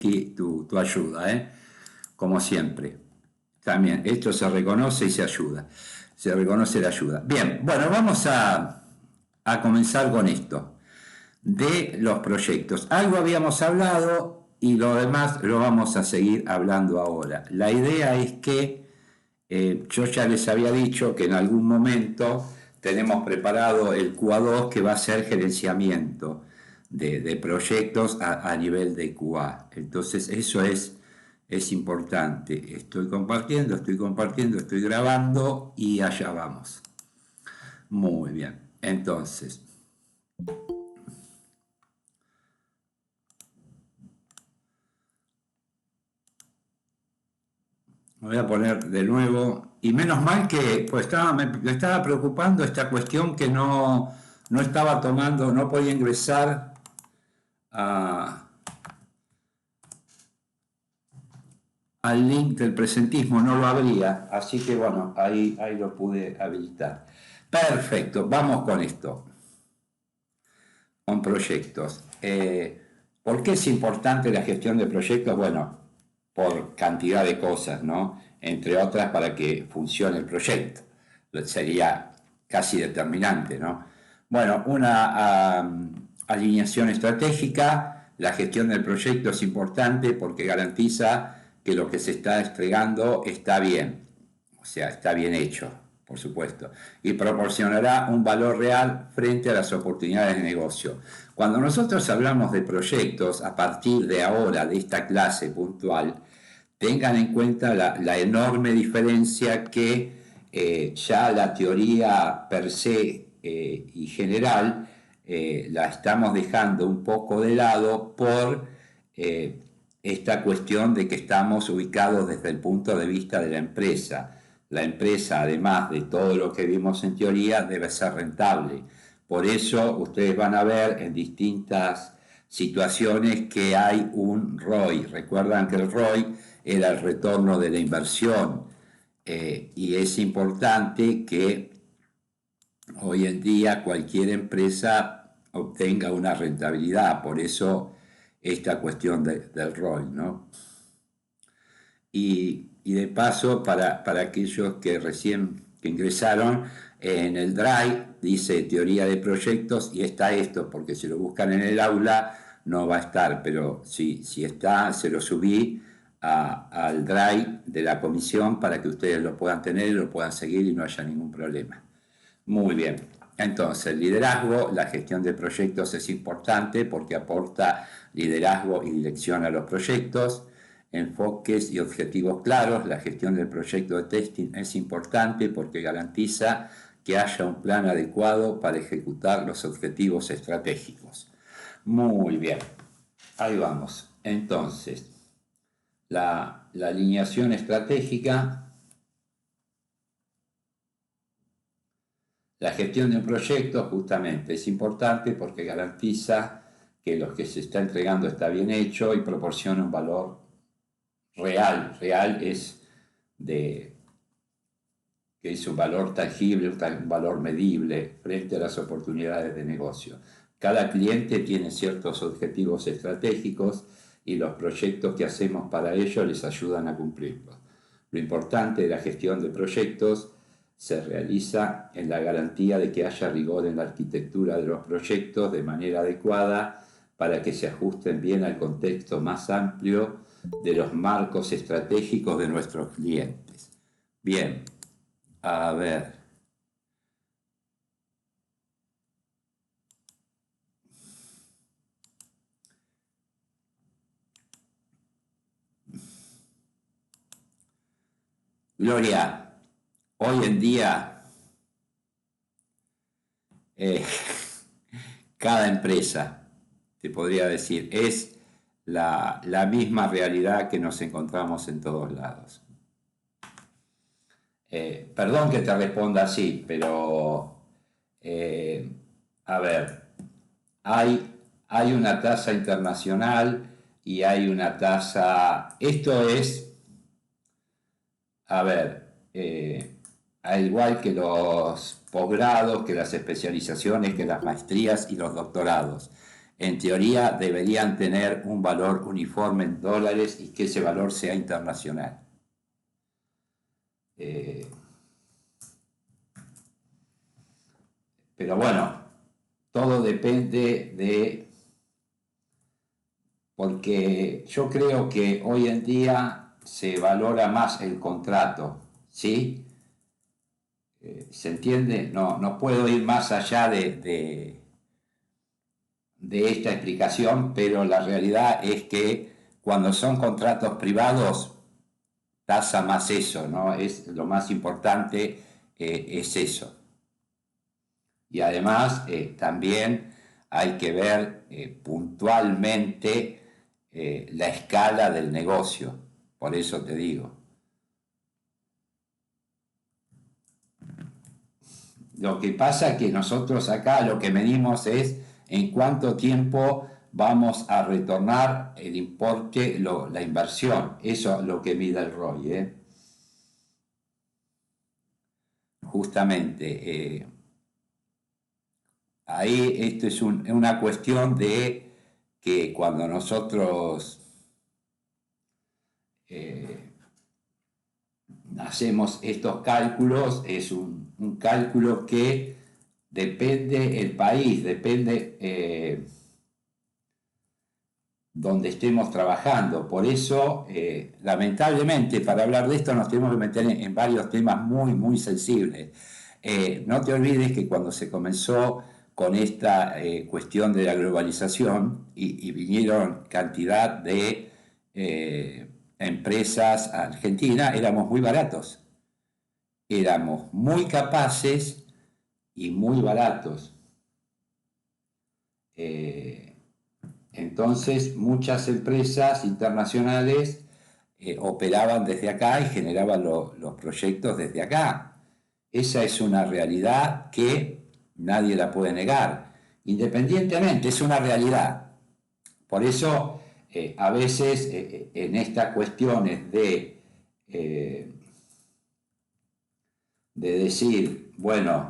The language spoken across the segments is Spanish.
tu ayuda, como siempre. También esto se reconoce y se ayuda. Se reconoce la ayuda. Bien, bueno, vamos a comenzar con esto de los proyectos. Algo habíamos hablado y lo demás lo vamos a seguir hablando ahora. La idea es que yo ya les había dicho que en algún momento tenemos preparado el QA2 que va a ser gerenciamiento de proyectos a nivel de QA. Entonces eso es importante. Estoy compartiendo, estoy grabando y allá vamos. Muy bien. Entonces, me voy a poner de nuevo. Y menos mal que pues me estaba preocupando esta cuestión que no estaba tomando, no podía ingresar al link del presentismo, no lo abría. Así que bueno, ahí lo pude habilitar. Perfecto, vamos con esto. Con proyectos. ¿Por qué es importante la gestión de proyectos? Bueno, por cantidad de cosas, ¿no? Entre otras, para que funcione el proyecto. Sería casi determinante, ¿no? Bueno, una alineación estratégica. La gestión del proyecto es importante porque garantiza que lo que se está entregando está bien, o sea, está bien hecho, por supuesto, y proporcionará un valor real frente a las oportunidades de negocio. Cuando nosotros hablamos de proyectos, a partir de ahora, de esta clase puntual, tengan en cuenta la enorme diferencia que ya la teoría per se y general la estamos dejando un poco de lado por esta cuestión de que estamos ubicados desde el punto de vista de la empresa. La empresa, además de todo lo que vimos en teoría, debe ser rentable. Por eso ustedes van a ver en distintas situaciones que hay un ROI. Recuerdan que el ROI era el retorno de la inversión y es importante que hoy en día cualquier empresa obtenga una rentabilidad. Por eso esta cuestión del ROI, ¿no? Y de paso, para aquellos que recién que ingresaron, en el Drive dice teoría de proyectos y está esto, porque si lo buscan en el aula no va a estar, pero si está, se lo subí al Drive de la comisión para que ustedes lo puedan tener, lo puedan seguir y no haya ningún problema. Muy bien. Entonces, liderazgo, la gestión de proyectos es importante porque aporta liderazgo y dirección a los proyectos. Enfoques y objetivos claros. La gestión del proyecto de testing es importante porque garantiza que haya un plan adecuado para ejecutar los objetivos estratégicos. Muy bien, ahí vamos. Entonces, la alineación estratégica. La gestión de un proyecto justamente es importante porque garantiza que lo que se está entregando está bien hecho y proporciona un valor real. Real es que es un valor tangible, un valor medible frente a las oportunidades de negocio. Cada cliente tiene ciertos objetivos estratégicos y los proyectos que hacemos para ello les ayudan a cumplirlos. Lo importante de la gestión de proyectos se realiza en la garantía de que haya rigor en la arquitectura de los proyectos de manera adecuada para que se ajusten bien al contexto más amplio de los marcos estratégicos de nuestros clientes. Bien, a ver. Gloria, hoy en día cada empresa, te podría decir, es la misma realidad que nos encontramos en todos lados. Perdón que te responda así, pero a ver, hay una tasa internacional y hay una tasa, esto es, a ver, al igual que los posgrados, que las especializaciones, que las maestrías y los doctorados. en teoría deberían tener un valor uniforme en dólares y que ese valor sea internacional. Pero bueno, todo depende de... Porque yo creo que hoy en día se valora más el contrato, ¿sí? ¿Se entiende? No puedo ir más allá de esta explicación, pero la realidad es que cuando son contratos privados tasa más eso, ¿no? Es lo más importante, es eso. Y además también hay que ver puntualmente la escala del negocio, por eso te digo. Lo que pasa es que nosotros acá lo que medimos es en cuánto tiempo vamos a retornar el importe, la inversión. Eso es lo que mide el ROI. Justamente, ahí esto es una cuestión de que cuando nosotros hacemos estos cálculos, es un cálculo que depende el país, depende donde estemos trabajando. Por eso, lamentablemente, para hablar de esto nos tenemos que meter en varios temas muy, muy sensibles. No te olvides que cuando se comenzó con esta cuestión de la globalización y vinieron cantidad de empresas argentinas, éramos muy baratos. Éramos muy capaces y muy baratos. Entonces, muchas empresas internacionales operaban desde acá y generaban los proyectos desde acá. Esa es una realidad que nadie la puede negar. Independientemente, es una realidad. Por eso, a veces, en estas cuestiones de decir, bueno,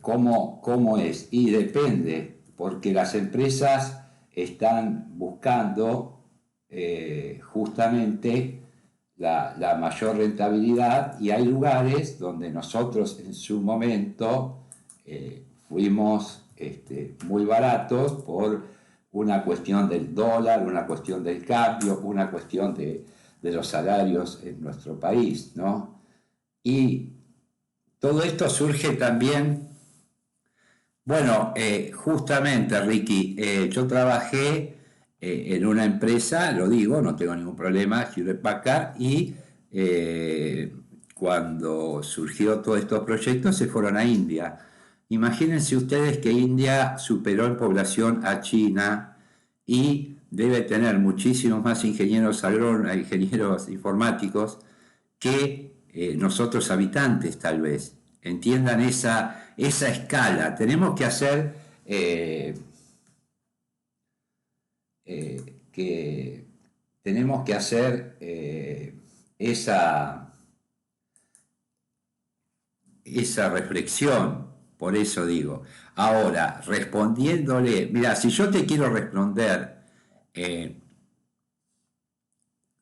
¿cómo es? Y depende, porque las empresas están buscando justamente la mayor rentabilidad y hay lugares donde nosotros en su momento fuimos muy baratos por una cuestión del dólar, una cuestión del cambio, una cuestión de los salarios en nuestro país, ¿no? Y todo esto surge también, bueno, justamente Ricky, yo trabajé en una empresa, lo digo, no tengo ningún problema, Hewlett Packard, y cuando surgió todos estos proyectos se fueron a India. Imagínense ustedes que India superó en población a China y debe tener muchísimos más ingenieros agrónomos, ingenieros informáticos que nosotros habitantes tal vez. Entiendan esa escala. Tenemos que hacer tenemos que hacer esa reflexión, por eso digo. Ahora, respondiéndole, mira, si yo te quiero responder,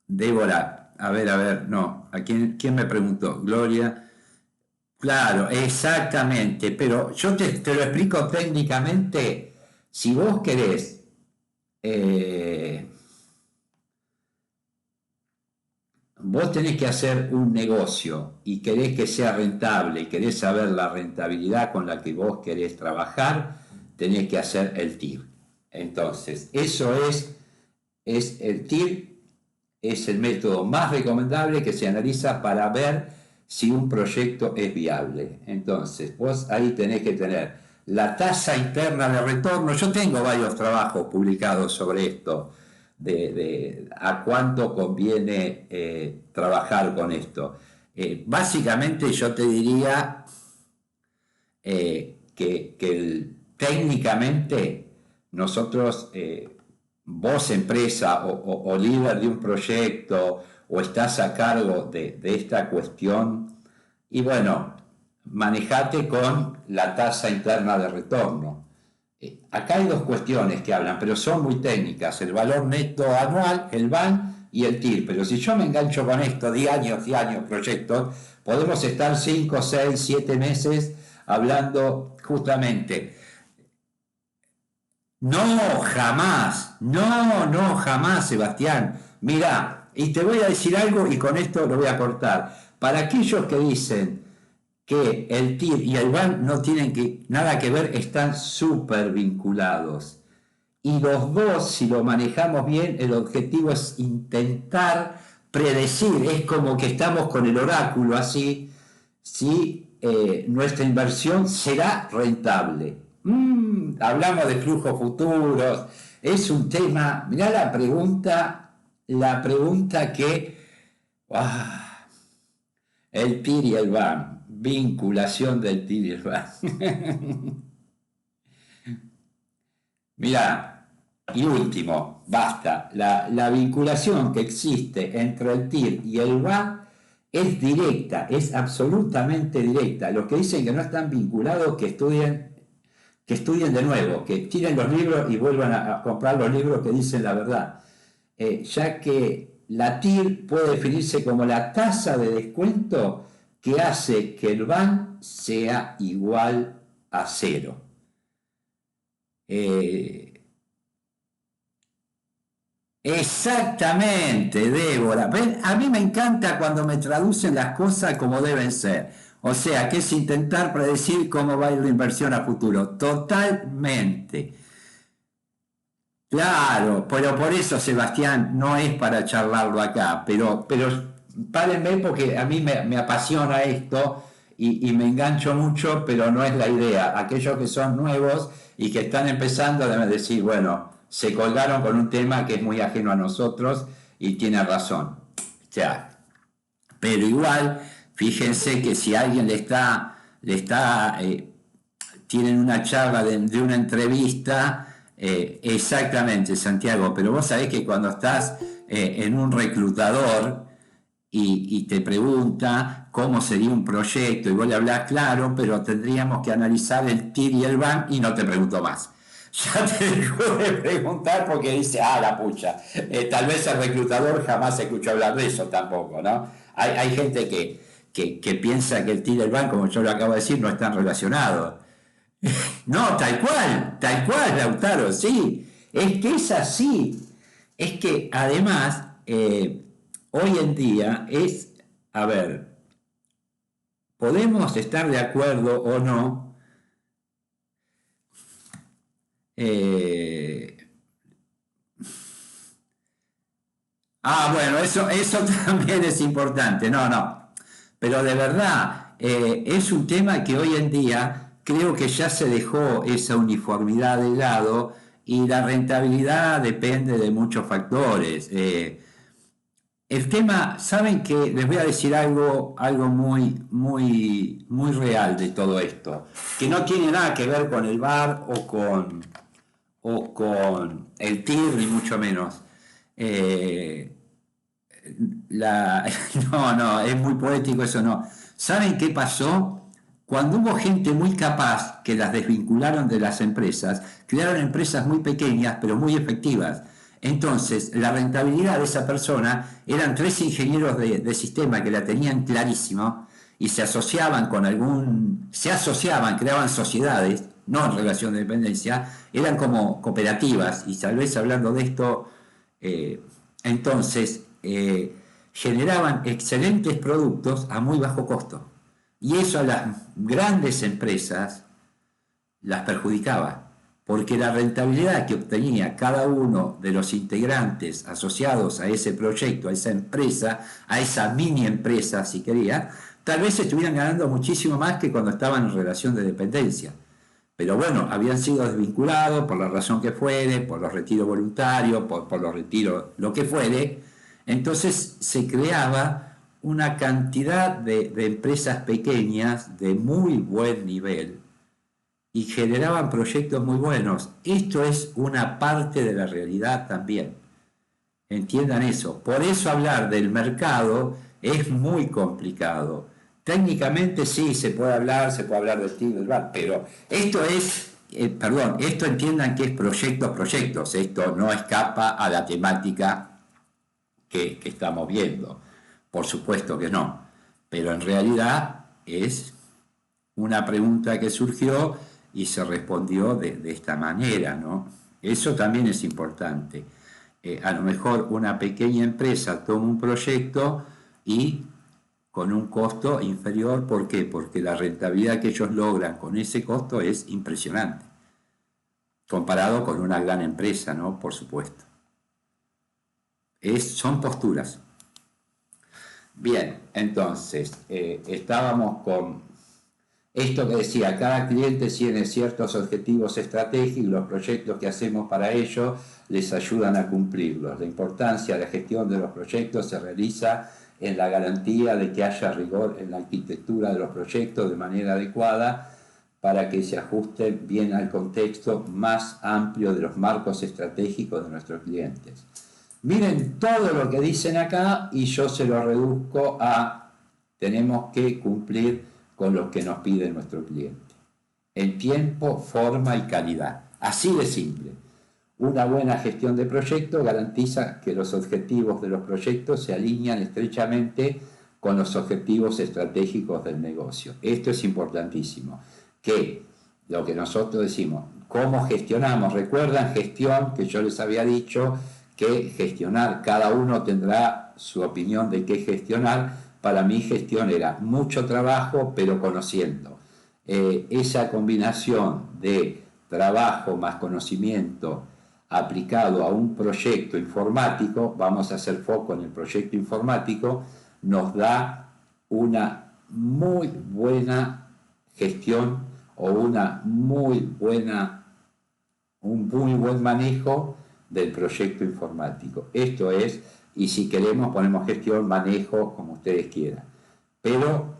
Débora, a ver, no, ¿a quién me preguntó? Gloria. Claro, exactamente, pero yo te lo explico técnicamente. Si vos querés vos tenés que hacer un negocio y querés que sea rentable y querés saber la rentabilidad con la que vos querés trabajar, tenés que hacer el TIR. Entonces, eso es el TIR, es el método más recomendable que se analiza para ver si un proyecto es viable. Entonces, vos ahí tenés que tener la tasa interna de retorno. Yo tengo varios trabajos publicados sobre esto, de a cuánto conviene trabajar con esto. Básicamente yo te diría que técnicamente nosotros, vos empresa o líder de un proyecto o estás a cargo de esta cuestión, y bueno, manejate con la tasa interna de retorno. Acá hay dos cuestiones que hablan, pero son muy técnicas, el valor neto anual, el VAN y el TIR. Pero si yo me engancho con esto de años y años, proyectos, podemos estar 5, 6, 7 meses hablando justamente. No, jamás, no, jamás, Sebastián. Mirá, y te voy a decir algo y con esto lo voy a cortar. Para aquellos que dicen que el TIR y el VAN no tienen nada que ver, están súper vinculados. Y los dos, si lo manejamos bien, el objetivo es intentar predecir, es como que estamos con el oráculo así, si nuestra inversión será rentable. Hablamos de flujos futuros, es un tema, mirá la pregunta que... el TIR y el VAN, vinculación del TIR y el VAN. Mirá, y último, basta, la vinculación que existe entre el TIR y el VAN es directa, es absolutamente directa. Los que dicen que no están vinculados, que estudien de nuevo, que tiren los libros y vuelvan a comprar los libros que dicen la verdad. Ya que la TIR puede definirse como la tasa de descuento que hace que el VAN sea igual a cero. Exactamente, Débora. ¿Ven? A mí me encanta cuando me traducen las cosas como deben ser. O sea, que es intentar predecir cómo va a ir la inversión a futuro. Totalmente. Claro, pero por eso, Sebastián, no es para charlarlo acá, pero párenme porque a mí me apasiona esto y me engancho mucho, pero no es la idea. Aquellos que son nuevos y que están empezando deben decir, bueno, se colgaron con un tema que es muy ajeno a nosotros y tiene razón. O sea, pero igual, fíjense que si alguien tienen una charla de una entrevista, exactamente, Santiago, pero vos sabés que cuando estás en un reclutador y te pregunta cómo sería un proyecto y vos le hablás claro, pero tendríamos que analizar el TIR y el VAN y no te pregunto más. Ya te dejó de preguntar porque dice, la pucha, tal vez el reclutador jamás escuchó hablar de eso tampoco, ¿no? Hay gente que piensa que el TIR y el VAN, como yo lo acabo de decir, no están relacionados. No, tal cual, Lautaro, sí. Es que es así. Es que además, hoy en día a ver, podemos estar de acuerdo o no. Bueno, eso también es importante. No. Pero de verdad, es un tema que hoy en día creo que ya se dejó esa uniformidad de lado y la rentabilidad depende de muchos factores. El tema, saben que les voy a decir algo muy, muy, muy real de todo esto, que no tiene nada que ver con el VAR o con el TIR, ni mucho menos. No, es muy poético eso, no. ¿Saben qué pasó? Cuando hubo gente muy capaz que las desvincularon de las empresas, crearon empresas muy pequeñas pero muy efectivas. Entonces, la rentabilidad de esa persona eran 3 ingenieros de sistema que la tenían clarísimo y se asociaban creaban sociedades, no en relación de dependencia, eran como cooperativas y tal vez hablando de esto, entonces generaban excelentes productos a muy bajo costo. Y eso a las grandes empresas las perjudicaba, porque la rentabilidad que obtenía cada uno de los integrantes asociados a ese proyecto, a esa empresa, a esa mini empresa, si quería, tal vez estuvieran ganando muchísimo más que cuando estaban en relación de dependencia. Pero bueno, habían sido desvinculados por la razón que fuere, por los retiros voluntarios, por los retiros, lo que fuere. Entonces se creaba una cantidad de empresas pequeñas de muy buen nivel y generaban proyectos muy buenos. Esto es una parte de la realidad también. Entiendan eso. Por eso hablar del mercado es muy complicado. Técnicamente sí se puede hablar del TIR, del VAR, pero esto es perdón, esto entiendan que es proyectos, esto no escapa a la temática que estamos viendo, por supuesto que no, pero en realidad es una pregunta que surgió y se respondió de esta manera, ¿no? Eso también es importante. A lo mejor una pequeña empresa toma un proyecto y con un costo inferior, ¿por qué? Porque la rentabilidad que ellos logran con ese costo es impresionante, comparado con una gran empresa, ¿no? Por supuesto. Son posturas. Bien, entonces, estábamos con esto que decía, cada cliente tiene ciertos objetivos estratégicos y los proyectos que hacemos para ello les ayudan a cumplirlos. La importancia de la gestión de los proyectos se realiza en la garantía de que haya rigor en la arquitectura de los proyectos de manera adecuada para que se ajusten bien al contexto más amplio de los marcos estratégicos de nuestros clientes. Miren todo lo que dicen acá y yo se lo reduzco a tenemos que cumplir con lo que nos pide nuestro cliente. En tiempo, forma y calidad. Así de simple. Una buena gestión de proyectos garantiza que los objetivos de los proyectos se alinean estrechamente con los objetivos estratégicos del negocio. Esto es importantísimo. Que lo que nosotros decimos, ¿cómo gestionamos? Recuerdan gestión, que yo les había dicho que gestionar, cada uno tendrá su opinión de qué gestionar. Para mí gestión era mucho trabajo, pero conociendo. Esa combinación de trabajo más conocimiento aplicado a un proyecto informático, vamos a hacer foco en el proyecto informático, nos da una muy buena gestión o un muy buen manejo del proyecto informático. Esto es, y si queremos ponemos gestión, manejo, como ustedes quieran, pero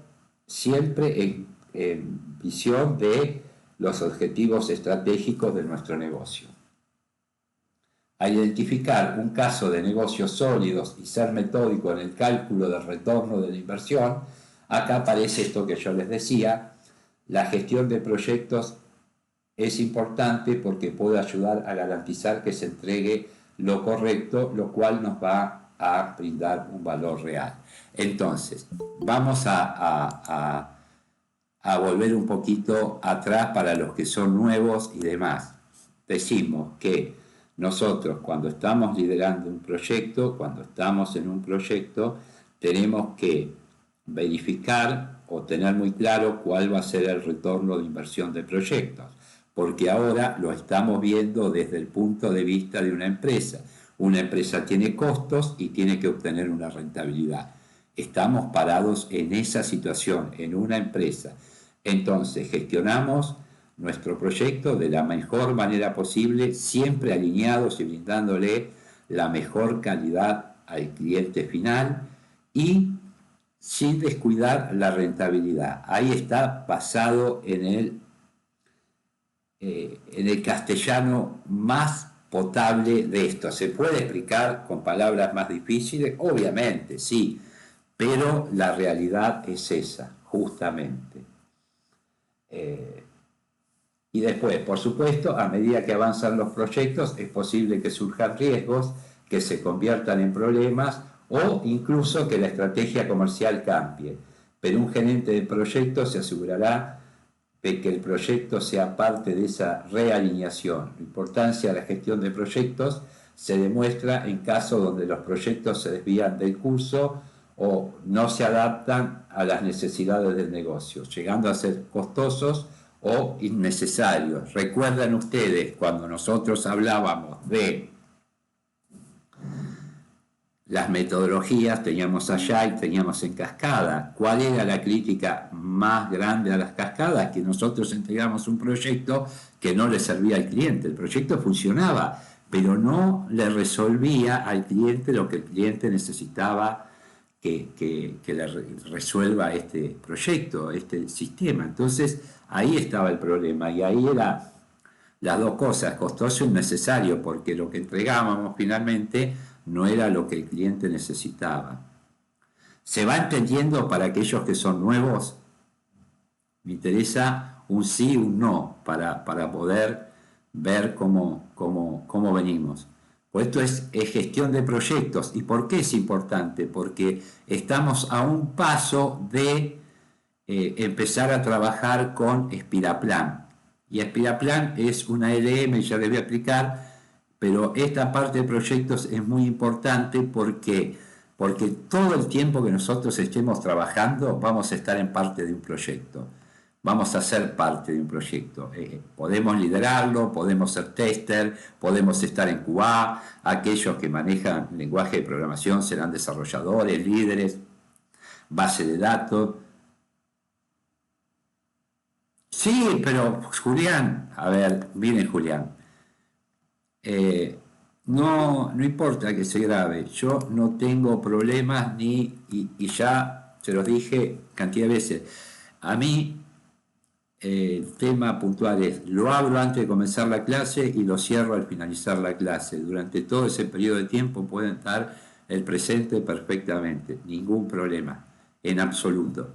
siempre en visión de los objetivos estratégicos de nuestro negocio. Al identificar un caso de negocios sólidos y ser metódico en el cálculo del retorno de la inversión, acá aparece esto que yo les decía, la gestión de proyectos es importante porque puede ayudar a garantizar que se entregue lo correcto, lo cual nos va a brindar un valor real. Entonces, vamos a volver un poquito atrás para los que son nuevos y demás. Decimos que nosotros cuando estamos liderando un proyecto, cuando estamos en un proyecto, tenemos que verificar o tener muy claro cuál va a ser el retorno de inversión de proyectos, porque ahora lo estamos viendo desde el punto de vista de una empresa. Una empresa tiene costos y tiene que obtener una rentabilidad. Estamos parados en esa situación, en una empresa. Entonces, gestionamos nuestro proyecto de la mejor manera posible, siempre alineados y brindándole la mejor calidad al cliente final y sin descuidar la rentabilidad. Ahí está basado en el castellano más potable de esto. ¿Se puede explicar con palabras más difíciles? Obviamente, sí, pero la realidad es esa, justamente. Y después, por supuesto, a medida que avanzan los proyectos, es posible que surjan riesgos, que se conviertan en problemas o incluso que la estrategia comercial cambie. Pero un gerente de proyectos se asegurará de que el proyecto sea parte de esa realineación. La importancia de la gestión de proyectos se demuestra en casos donde los proyectos se desvían del curso o no se adaptan a las necesidades del negocio, llegando a ser costosos o innecesarios. Recuerdan ustedes cuando nosotros hablábamos de las metodologías, teníamos Agile, teníamos en cascada. ¿Cuál era la crítica más grande a las cascadas? Que nosotros entregamos un proyecto que no le servía al cliente. El proyecto funcionaba, pero no le resolvía al cliente lo que el cliente necesitaba que le resuelva este proyecto, este sistema. Entonces, ahí estaba el problema y ahí era las dos cosas, costoso y necesario, porque lo que entregábamos finalmente no era lo que el cliente necesitaba. ¿Se va entendiendo para aquellos que son nuevos? Me interesa un sí, un no, para poder ver cómo venimos. Pues esto es gestión de proyectos. ¿Y por qué es importante? Porque estamos a un paso de empezar a trabajar con Spiraplan. Y Spiraplan es una LM, ya le voy a explicar, pero esta parte de proyectos es muy importante porque todo el tiempo que nosotros estemos trabajando vamos a estar en parte de un proyecto. Vamos a ser parte de un proyecto. Podemos liderarlo, podemos ser tester, podemos estar en QA. Aquellos que manejan lenguaje de programación serán desarrolladores, líderes, base de datos. Sí, pero Julián, a ver, viene Julián. Eh, no importa que se grabe, yo no tengo problemas y ya se los dije cantidad de veces. A mí el tema puntual es, lo hablo antes de comenzar la clase y lo cierro al finalizar la clase. Durante todo ese periodo de tiempo pueden estar el presente perfectamente, ningún problema, en absoluto.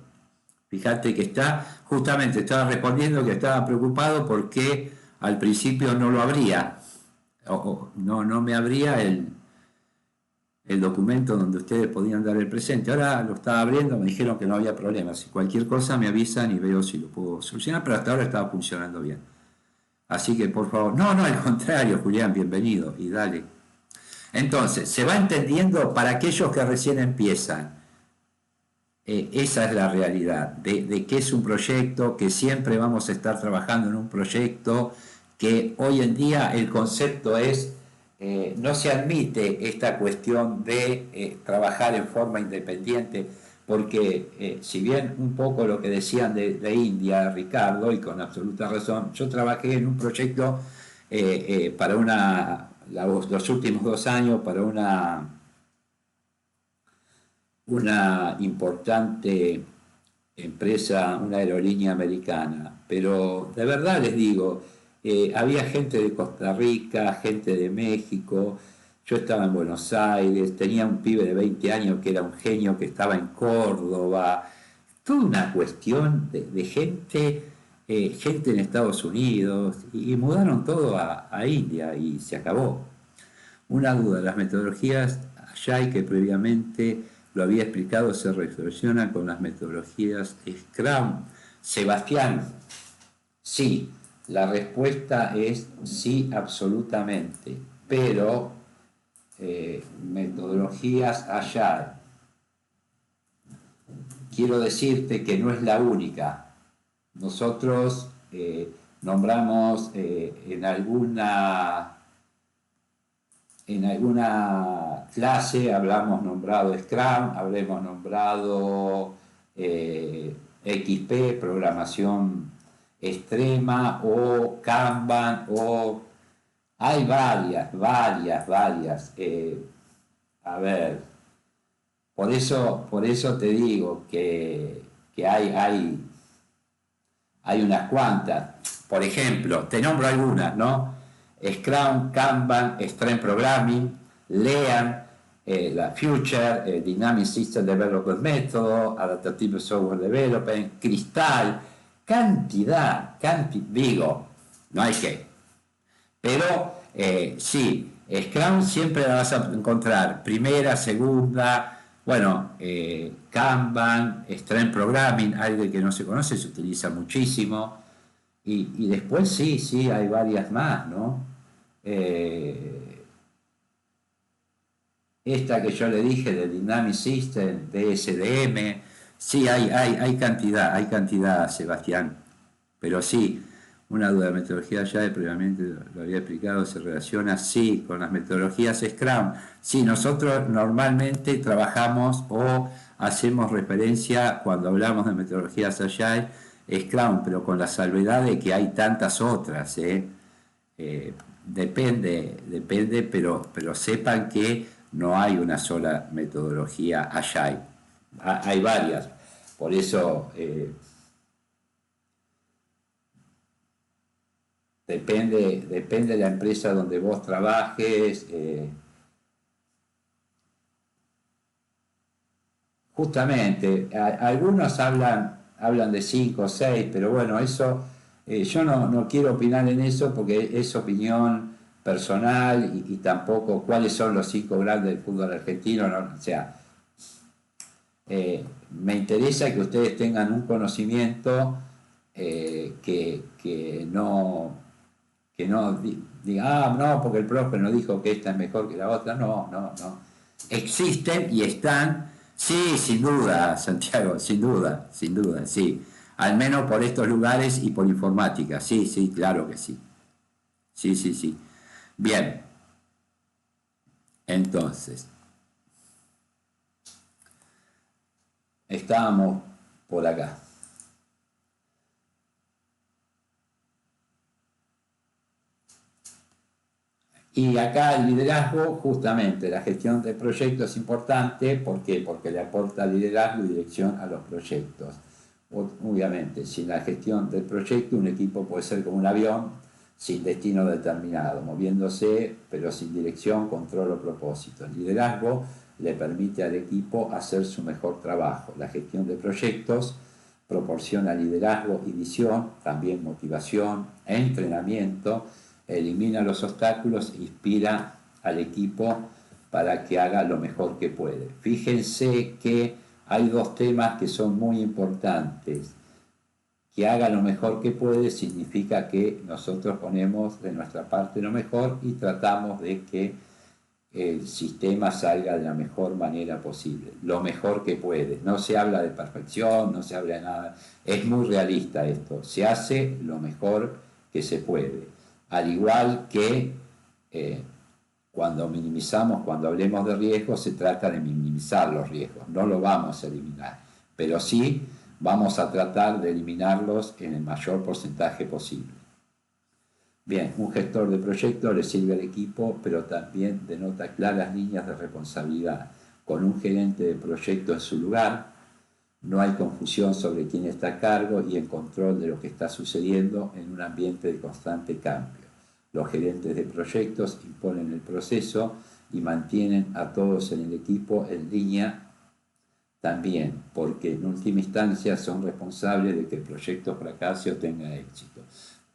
Fíjate que justamente estaba respondiendo que estaba preocupado porque al principio no lo abría, no me abría el documento donde ustedes podían dar el presente. Ahora lo estaba abriendo, me dijeron que no había problema. Si cualquier cosa me avisan y veo si lo puedo solucionar, pero hasta ahora estaba funcionando bien. Así que por favor, no, al contrario, Julián, bienvenido y dale. Entonces, se va entendiendo para aquellos que recién empiezan. Esa es la realidad, de que es un proyecto, que siempre vamos a estar trabajando en un proyecto, que hoy en día el concepto es, no se admite esta cuestión de trabajar en forma independiente, porque si bien un poco lo que decían de India, Ricardo, y con absoluta razón, yo trabajé en un proyecto para los últimos 2 años, para una importante empresa, una aerolínea americana, pero de verdad les digo, había gente de Costa Rica, gente de México, yo estaba en Buenos Aires, tenía un pibe de 20 años que era un genio que estaba en Córdoba, toda una cuestión de gente, gente en Estados Unidos, y mudaron todo a India y se acabó. Una duda, las metodologías Agile que previamente lo había explicado se relacionan con las metodologías Scrum. Sebastián, sí, la respuesta es sí, absolutamente, pero metodologías Agile, quiero decirte que no es la única. Nosotros nombramos en alguna clase hablamos nombrado Scrum, habremos nombrado XP, programación extrema, o Kanban, o hay varias. A ver, por eso te digo que hay unas cuantas. Por ejemplo, te nombro algunas, ¿no? Scrum, Kanban, Extreme Programming, LEAN, la Future, Dynamic System Development Method, Adaptive Software Development, Crystal, digo, no hay que. Pero sí, Scrum siempre la vas a encontrar, primera, segunda, bueno, Kanban, Extreme Programming, algo que no se conoce, se utiliza muchísimo. Y después sí, hay varias más, ¿no? Esta que yo le dije de Dynamic System, de SDM, sí, hay cantidad, Sebastián. Pero sí, una duda de metodología ya previamente lo había explicado, se relaciona, sí, con las metodologías Scrum. Sí, nosotros normalmente trabajamos o hacemos referencia cuando hablamos de metodologías Agile, Scrum, pero con la salvedad de que hay tantas otras, depende, pero sepan que no hay una sola metodología Agile. Hay varias. Por eso depende de la empresa donde vos trabajes. Justamente, algunos hablan de 5 o 6, pero bueno, eso Yo no quiero opinar en eso porque es opinión personal y tampoco cuáles son los 5 grandes del fútbol argentino. O sea, me interesa que ustedes tengan un conocimiento que no diga, no, porque el profe no dijo que esta es mejor que la otra. No. Existen y están, sí, sin duda, Santiago, sin duda, sí. Al menos por estos lugares y por informática, sí, claro que sí. Sí. Bien, entonces, estábamos por acá. Y acá el liderazgo, justamente, la gestión de proyectos es importante. ¿Por qué? Porque le aporta liderazgo y dirección a los proyectos. Obviamente, sin la gestión del proyecto, un equipo puede ser como un avión sin destino determinado, moviéndose, pero sin dirección, control o propósito. El liderazgo le permite al equipo hacer su mejor trabajo. La gestión de proyectos proporciona liderazgo y visión, también motivación, entrenamiento, elimina los obstáculos, inspira al equipo para que haga lo mejor que puede. Fíjense que hay 2 temas que son muy importantes. Que haga lo mejor que puede significa que nosotros ponemos de nuestra parte lo mejor y tratamos de que el sistema salga de la mejor manera posible, lo mejor que puede. No se habla de perfección, no se habla de nada. Es muy realista esto. Se hace lo mejor que se puede. Al igual que cuando minimizamos, cuando hablemos de riesgos, se trata de minimizar los riesgos. No lo vamos a eliminar, pero sí vamos a tratar de eliminarlos en el mayor porcentaje posible. Bien, un gestor de proyecto le sirve al equipo, pero también denota claras líneas de responsabilidad. Con un gerente de proyecto en su lugar, no hay confusión sobre quién está a cargo y en control de lo que está sucediendo en un ambiente de constante cambio. Los gerentes de proyectos imponen el proceso y mantienen a todos en el equipo en línea también, porque en última instancia son responsables de que el proyecto fracase o tenga éxito.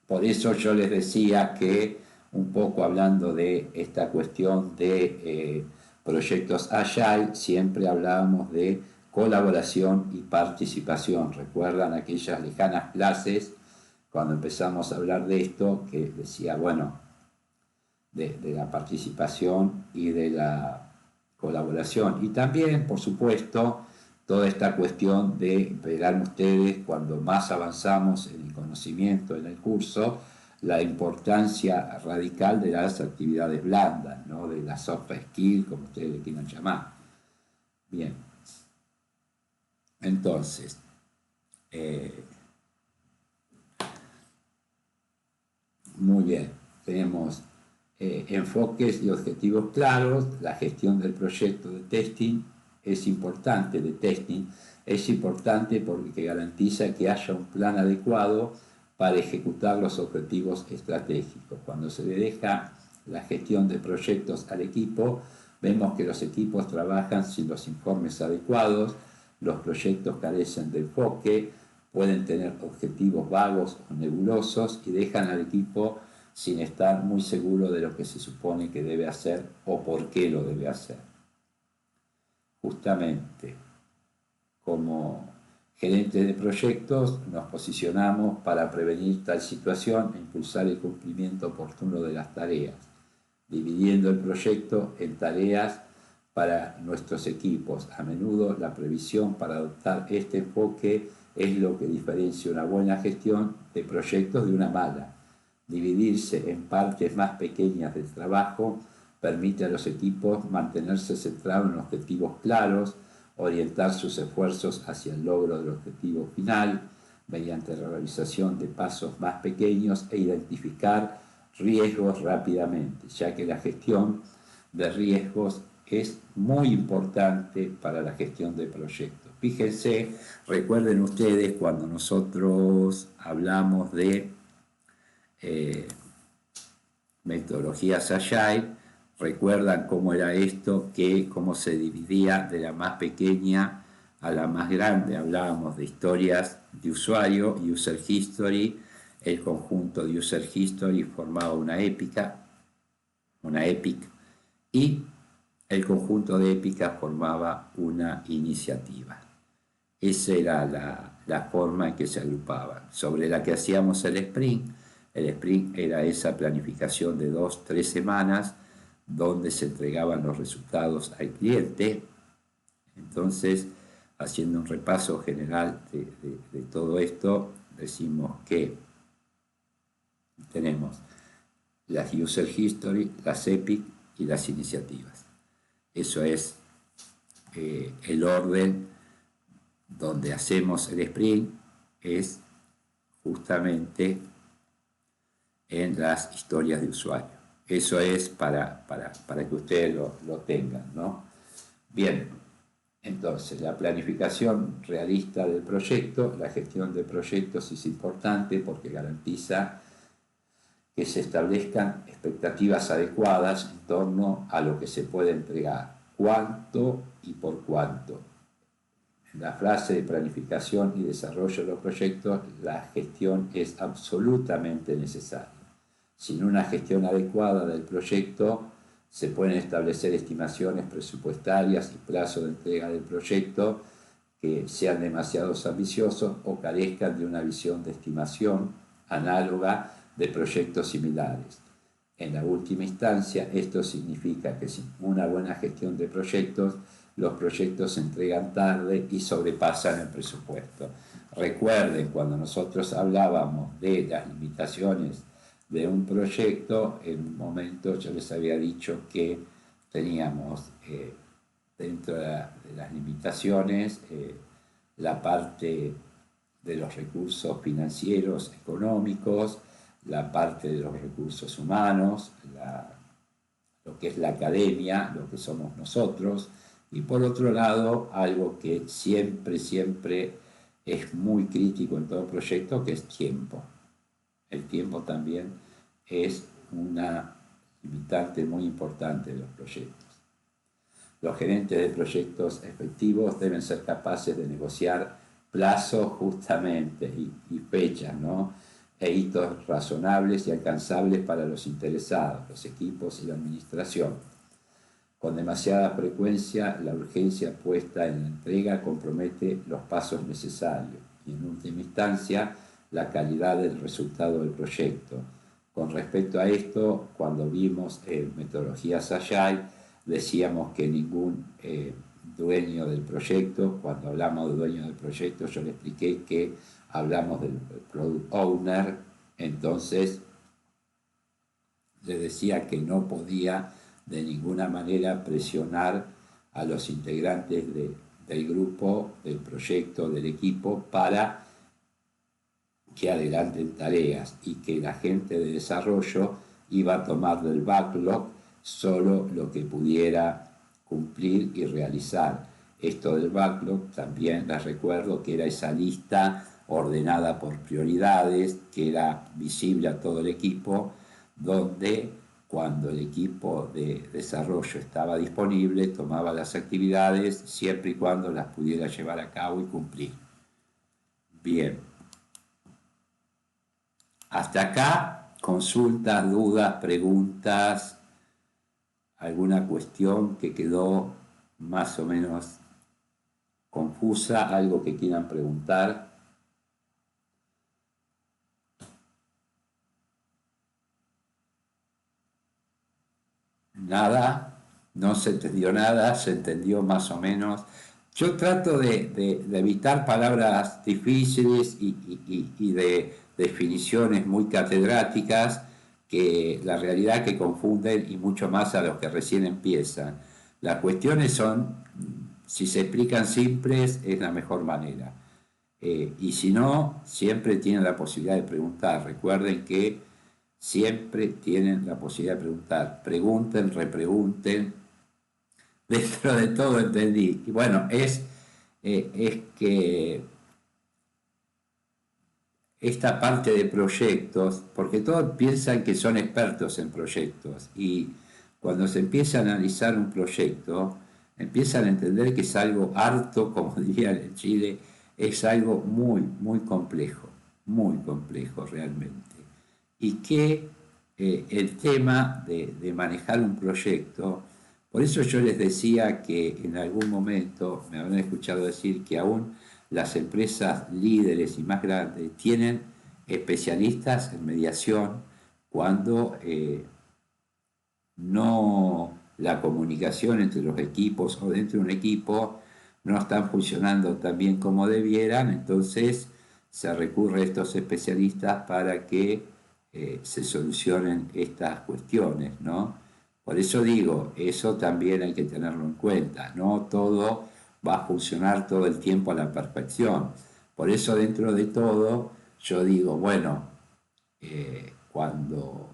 Por eso yo les decía que, un poco hablando de esta cuestión de proyectos Agile, siempre hablábamos de colaboración y participación. ¿Recuerdan aquellas lejanas clases cuando empezamos a hablar de esto? Que decía, bueno, de la participación y de la colaboración. Y también, por supuesto, toda esta cuestión de, verán ustedes, cuando más avanzamos en el conocimiento, en el curso, la importancia radical de las actividades blandas, ¿no? De las soft skills, como ustedes le quieran llamar. Bien. Entonces, muy bien, tenemos enfoques y objetivos claros. La gestión del proyecto de testing es importante, es importante porque garantiza que haya un plan adecuado para ejecutar los objetivos estratégicos. Cuando se le deja la gestión de proyectos al equipo, vemos que los equipos trabajan sin los informes adecuados, los proyectos carecen de enfoque, pueden tener objetivos vagos o nebulosos y dejan al equipo sin estar muy seguro de lo que se supone que debe hacer o por qué lo debe hacer. Justamente, como gerentes de proyectos, nos posicionamos para prevenir tal situación e impulsar el cumplimiento oportuno de las tareas, dividiendo el proyecto en tareas para nuestros equipos. A menudo la previsión para adoptar este enfoque es lo que diferencia una buena gestión de proyectos de una mala. Dividirse en partes más pequeñas del trabajo permite a los equipos mantenerse centrados en objetivos claros, orientar sus esfuerzos hacia el logro del objetivo final mediante la realización de pasos más pequeños e identificar riesgos rápidamente, ya que la gestión de riesgos es muy importante para la gestión de proyectos. Fíjense, recuerden ustedes cuando nosotros hablamos de metodologías Agile, recuerdan cómo era esto, cómo se dividía de la más pequeña a la más grande. Hablábamos de historias de usuario, user history, el conjunto de User History formaba una épica, una epic, y el conjunto de épicas formaba una iniciativa. Esa era la forma en que se agrupaban, sobre la que hacíamos el sprint. El sprint era esa planificación de 2-3 semanas donde se entregaban los resultados al cliente. Entonces, haciendo un repaso general de todo esto, decimos que tenemos las User History, las Epic y las iniciativas. Eso es el orden donde hacemos el sprint, es justamente en las historias de usuario. Eso es para que ustedes lo tengan, ¿no? Bien, entonces la planificación realista del proyecto, la gestión de proyectos es importante porque garantiza que se establezcan expectativas adecuadas en torno a lo que se puede entregar, cuánto y por cuánto. En la fase de planificación y desarrollo de los proyectos, la gestión es absolutamente necesaria. Sin una gestión adecuada del proyecto, se pueden establecer estimaciones presupuestarias y plazo de entrega del proyecto que sean demasiado ambiciosos o carezcan de una visión de estimación análoga de proyectos similares. En la última instancia, esto significa que sin una buena gestión de proyectos, los proyectos se entregan tarde y sobrepasan el presupuesto. Recuerden, cuando nosotros hablábamos de las limitaciones de un proyecto, en un momento yo les había dicho que teníamos dentro de las limitaciones la parte de los recursos financieros, económicos, la parte de los recursos humanos, lo que es la academia, lo que somos nosotros, y por otro lado, algo que siempre es muy crítico en todo proyecto, que es tiempo. El tiempo también es una limitante muy importante de los proyectos. Los gerentes de proyectos efectivos deben ser capaces de negociar plazos justamente y fechas, ¿no? E hitos razonables y alcanzables para los interesados, los equipos y la administración. Con demasiada frecuencia, la urgencia puesta en la entrega compromete los pasos necesarios y, en última instancia, la calidad del resultado del proyecto. Con respecto a esto, cuando vimos metodologías Agile, decíamos que ningún dueño del proyecto, cuando hablamos de dueño del proyecto, yo le expliqué que hablamos del product owner, entonces le decía que no podía de ninguna manera presionar a los integrantes del grupo, del proyecto, del equipo, para que adelanten tareas, y que la gente de desarrollo iba a tomar del backlog solo lo que pudiera cumplir y realizar. Esto del backlog también les recuerdo que era esa lista ordenada por prioridades, que era visible a todo el equipo, donde cuando el equipo de desarrollo estaba disponible, tomaba las actividades siempre y cuando las pudiera llevar a cabo y cumplir. Bien. Hasta acá, consultas, dudas, preguntas, alguna cuestión que quedó más o menos confusa, algo que quieran preguntar. Nada, no se entendió nada, se entendió más o menos. Yo trato de evitar palabras difíciles y de definiciones muy catedráticas, que la realidad que confunden, y mucho más a los que recién empiezan. Las cuestiones son, si se explican simples, es la mejor manera. Y si no, siempre tienen la posibilidad de preguntar. Recuerden que siempre tienen la posibilidad de preguntar. Pregunten, repregunten. Dentro de todo entendí. Y bueno, es que esta parte de proyectos, porque todos piensan que son expertos en proyectos, y cuando se empieza a analizar un proyecto, empiezan a entender que es algo harto, como dirían en Chile, es algo muy complejo, muy complejo realmente. Y que el tema de manejar un proyecto, por eso yo les decía que en algún momento me habrán escuchado decir que aún las empresas líderes y más grandes tienen especialistas en mediación cuando no la comunicación entre los equipos o dentro de un equipo no están funcionando tan bien como debieran, entonces se recurre a estos especialistas para que se solucionen estas cuestiones, ¿no? Por eso digo, eso también hay que tenerlo en cuenta, no todo va a funcionar todo el tiempo a la perfección. Por eso dentro de todo yo digo, bueno, cuando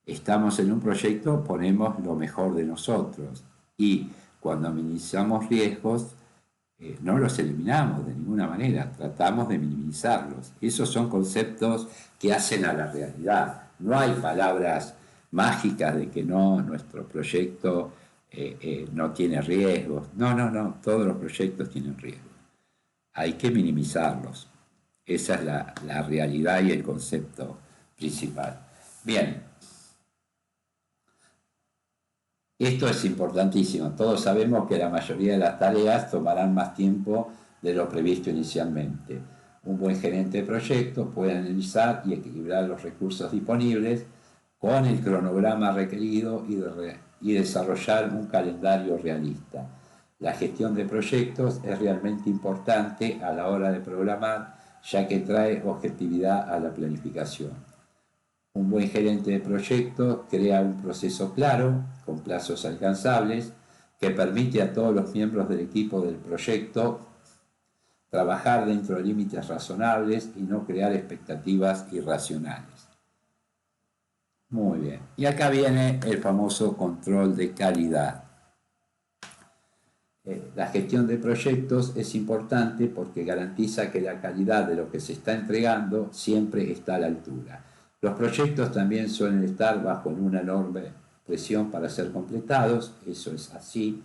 estamos en un proyecto ponemos lo mejor de nosotros y cuando minimizamos riesgos no los eliminamos de ninguna manera, tratamos de minimizarlos. Esos son conceptos que hacen a la realidad. No hay palabras mágicas de que no, nuestro proyecto no tiene riesgos. No, no, no, todos los proyectos tienen riesgos. Hay que minimizarlos. Esa es la realidad y el concepto principal. Bien, esto es importantísimo. Todos sabemos que la mayoría de las tareas tomarán más tiempo de lo previsto inicialmente. Un buen gerente de proyectos puede analizar y equilibrar los recursos disponibles con el cronograma requerido y desarrollar un calendario realista. La gestión de proyectos es realmente importante a la hora de programar, ya que trae objetividad a la planificación. Un buen gerente de proyectos crea un proceso claro, con plazos alcanzables, que permite a todos los miembros del equipo del proyecto trabajar dentro de límites razonables y no crear expectativas irracionales. Muy bien. Y acá viene el famoso control de calidad. La gestión de proyectos es importante porque garantiza que la calidad de lo que se está entregando siempre está a la altura. Los proyectos también suelen estar bajo una enorme presión para ser completados, eso es así.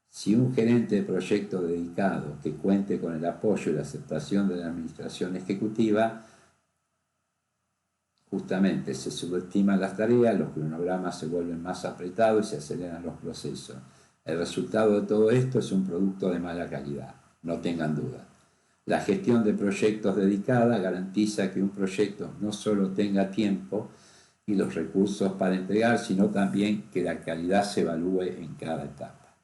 Si un gerente de proyecto dedicado que cuente con el apoyo y la aceptación de la administración ejecutiva, justamente se subestiman las tareas, los cronogramas se vuelven más apretados y se aceleran los procesos. El resultado de todo esto es un producto de mala calidad, no tengan duda. La gestión de proyectos dedicada garantiza que un proyecto no solo tenga tiempo y los recursos para entregar, sino también que la calidad se evalúe en cada etapa.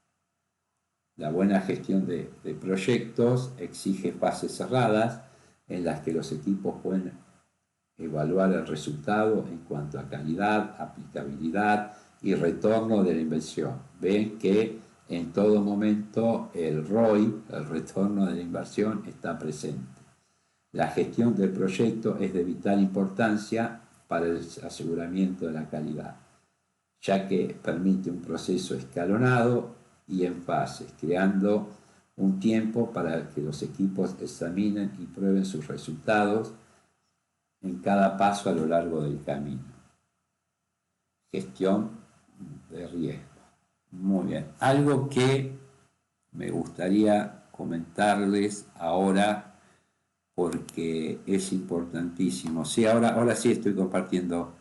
La buena gestión de proyectos exige fases cerradas en las que los equipos pueden evaluar el resultado en cuanto a calidad, aplicabilidad y retorno de la inversión. Ven que en todo momento el ROI, el retorno de la inversión, está presente. La gestión del proyecto es de vital importancia para el aseguramiento de la calidad, ya que permite un proceso escalonado y en fases, creando un tiempo para que los equipos examinen y prueben sus resultados en cada paso a lo largo del camino. Gestión de riesgo. Muy bien. Algo que me gustaría comentarles ahora porque es importantísimo. Sí, ahora sí estoy compartiendo.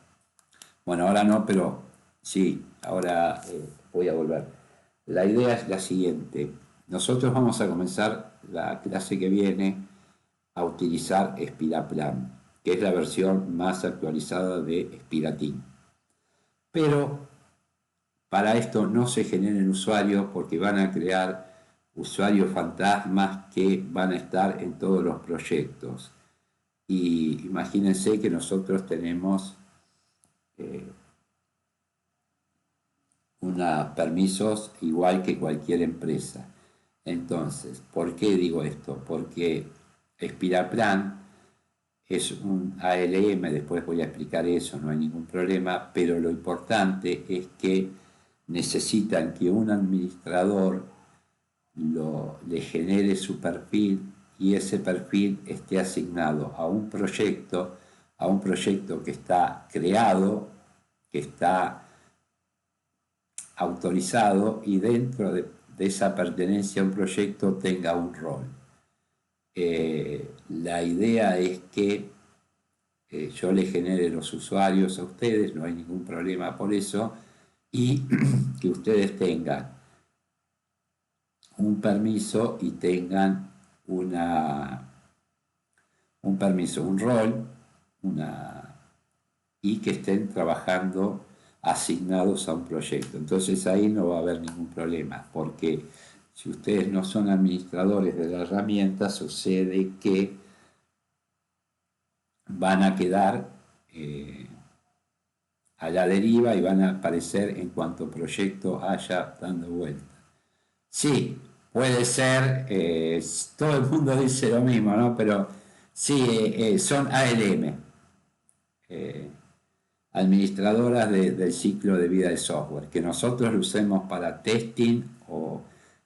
Bueno, ahora no, pero sí, ahora voy a volver. La idea es la siguiente. Nosotros vamos a comenzar la clase que viene a utilizar Spiraplan, que es la versión más actualizada de Spirateam. Pero para esto no se generen usuarios porque van a crear usuarios fantasmas que van a estar en todos los proyectos. Y imagínense que nosotros tenemos permisos igual que cualquier empresa. Entonces, ¿por qué digo esto? Porque Spiraplan es un ALM, después voy a explicar eso, no hay ningún problema, pero lo importante es que necesitan que un administrador le genere su perfil y ese perfil esté asignado a un proyecto que está creado, que está autorizado y dentro de esa pertenencia a un proyecto tenga un rol. La idea es que yo les genere los usuarios a ustedes, no hay ningún problema por eso, y que ustedes tengan un permiso y tengan un permiso, un rol, y que estén trabajando asignados a un proyecto. Entonces ahí no va a haber ningún problema, porque si ustedes no son administradores de la herramienta, sucede que van a quedar a la deriva y van a aparecer en cuanto proyecto haya dando vuelta. Sí, puede ser, todo el mundo dice lo mismo, ¿no? Pero sí, son ALM, eh, administradoras del ciclo de vida del software, que nosotros lo usemos para testing o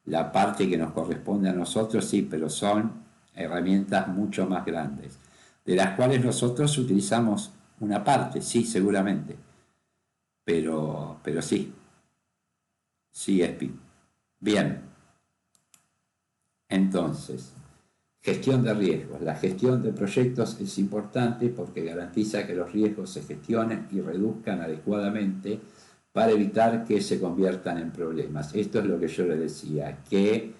la parte que nos corresponde a nosotros, sí, pero son herramientas mucho más grandes, de las cuales nosotros utilizamos una parte, sí, seguramente, pero sí, sí, ESPI. Bien, entonces, gestión de riesgos. La gestión de proyectos es importante porque garantiza que los riesgos se gestionen y reduzcan adecuadamente para evitar que se conviertan en problemas. Esto es lo que yo les decía, que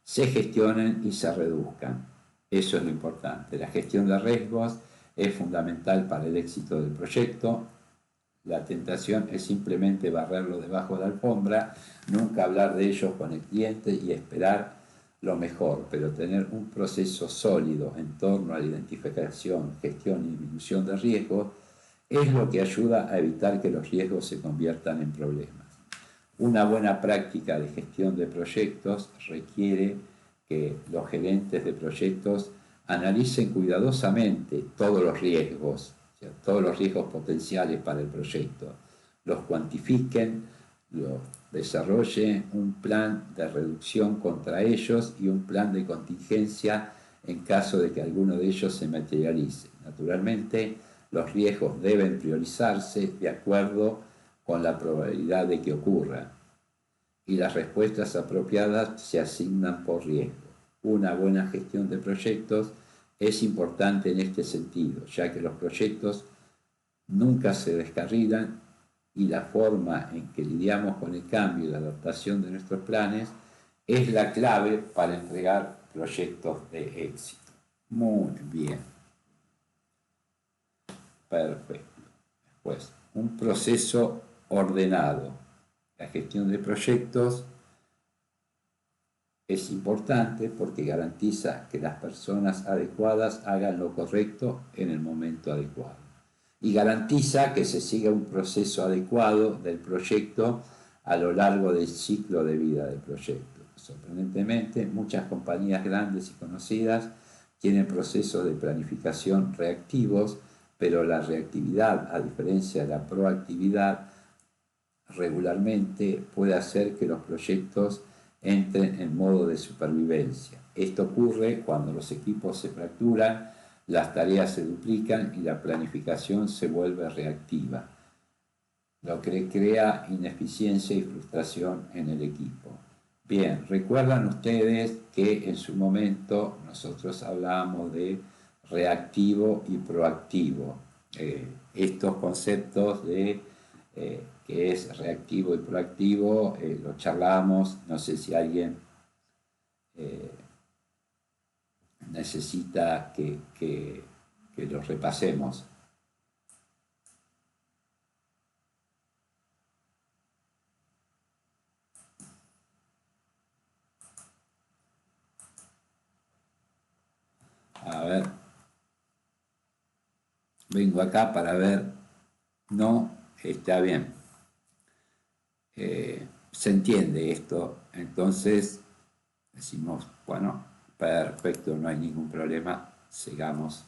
se gestionen y se reduzcan. Eso es lo importante. La gestión de riesgos es fundamental para el éxito del proyecto. La tentación es simplemente barrerlo debajo de la alfombra, nunca hablar de ellos con el cliente y esperar lo mejor, pero tener un proceso sólido en torno a la identificación, gestión y disminución de riesgos es lo que ayuda a evitar que los riesgos se conviertan en problemas. Una buena práctica de gestión de proyectos requiere que los gerentes de proyectos analicen cuidadosamente todos los riesgos, o sea, todos los riesgos potenciales para el proyecto, los cuantifiquen, los desarrolle un plan de reducción contra ellos y un plan de contingencia en caso de que alguno de ellos se materialice. Naturalmente, los riesgos deben priorizarse de acuerdo con la probabilidad de que ocurra y las respuestas apropiadas se asignan por riesgo. Una buena gestión de proyectos es importante en este sentido, ya que los proyectos nunca se descarrilan y la forma en que lidiamos con el cambio y la adaptación de nuestros planes es la clave para entregar proyectos de éxito. Muy bien. Perfecto. Después, un proceso ordenado. La gestión de proyectos es importante porque garantiza que las personas adecuadas hagan lo correcto en el momento adecuado y garantiza que se siga un proceso adecuado del proyecto a lo largo del ciclo de vida del proyecto. Sorprendentemente, muchas compañías grandes y conocidas tienen procesos de planificación reactivos, pero la reactividad, a diferencia de la proactividad, regularmente puede hacer que los proyectos entren en modo de supervivencia. Esto ocurre cuando los equipos se fracturan, las tareas se duplican y la planificación se vuelve reactiva, lo que crea ineficiencia y frustración en el equipo. Bien, recuerdan ustedes que en su momento nosotros hablábamos de reactivo y proactivo. Estos conceptos de que es reactivo y proactivo, lo charlamos, no sé si alguien necesita que lo repasemos. A ver, vengo acá para ver, no, está bien. Se entiende esto, entonces decimos, bueno, perfecto, no hay ningún problema, sigamos.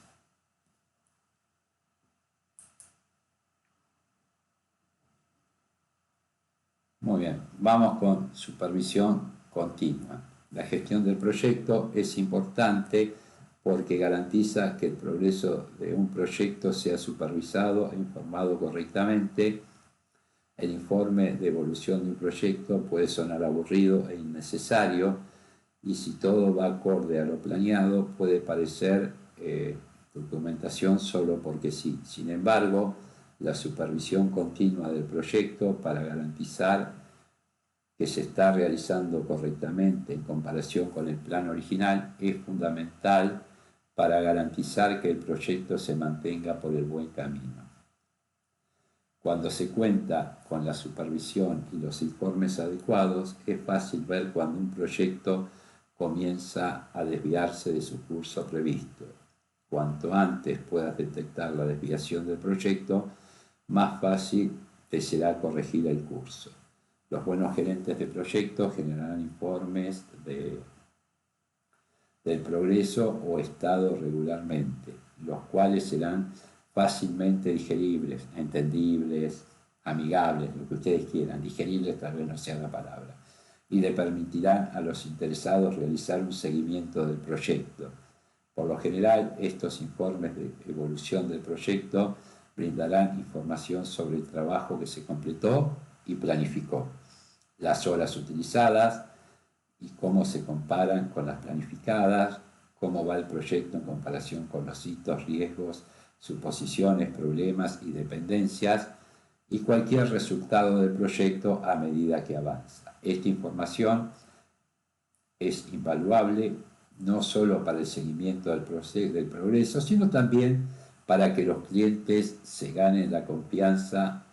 Muy bien, vamos con supervisión continua. La gestión del proyecto es importante porque garantiza que el progreso de un proyecto sea supervisado e informado correctamente. El informe de evolución de un proyecto puede sonar aburrido e innecesario, y si todo va acorde a lo planeado, puede parecer documentación solo porque sí. Sin embargo, la supervisión continua del proyecto para garantizar que se está realizando correctamente en comparación con el plan original es fundamental para garantizar que el proyecto se mantenga por el buen camino. Cuando se cuenta con la supervisión y los informes adecuados, es fácil ver cuando un proyecto comienza a desviarse de su curso previsto. Cuanto antes puedas detectar la desviación del proyecto, más fácil te será corregir el curso. Los buenos gerentes de proyectos generarán informes del progreso o estado regularmente, los cuales serán fácilmente digeribles, entendibles, amigables, lo que ustedes quieran. Digeribles tal vez no sea la palabra. Y le permitirán a los interesados realizar un seguimiento del proyecto. Por lo general, estos informes de evolución del proyecto brindarán información sobre el trabajo que se completó y planificó, las horas utilizadas y cómo se comparan con las planificadas, cómo va el proyecto en comparación con los hitos, riesgos, suposiciones, problemas y dependencias, y cualquier resultado del proyecto a medida que avanza. Esta información es invaluable no solo para el seguimiento del progreso, sino también para que los clientes se ganen la confianza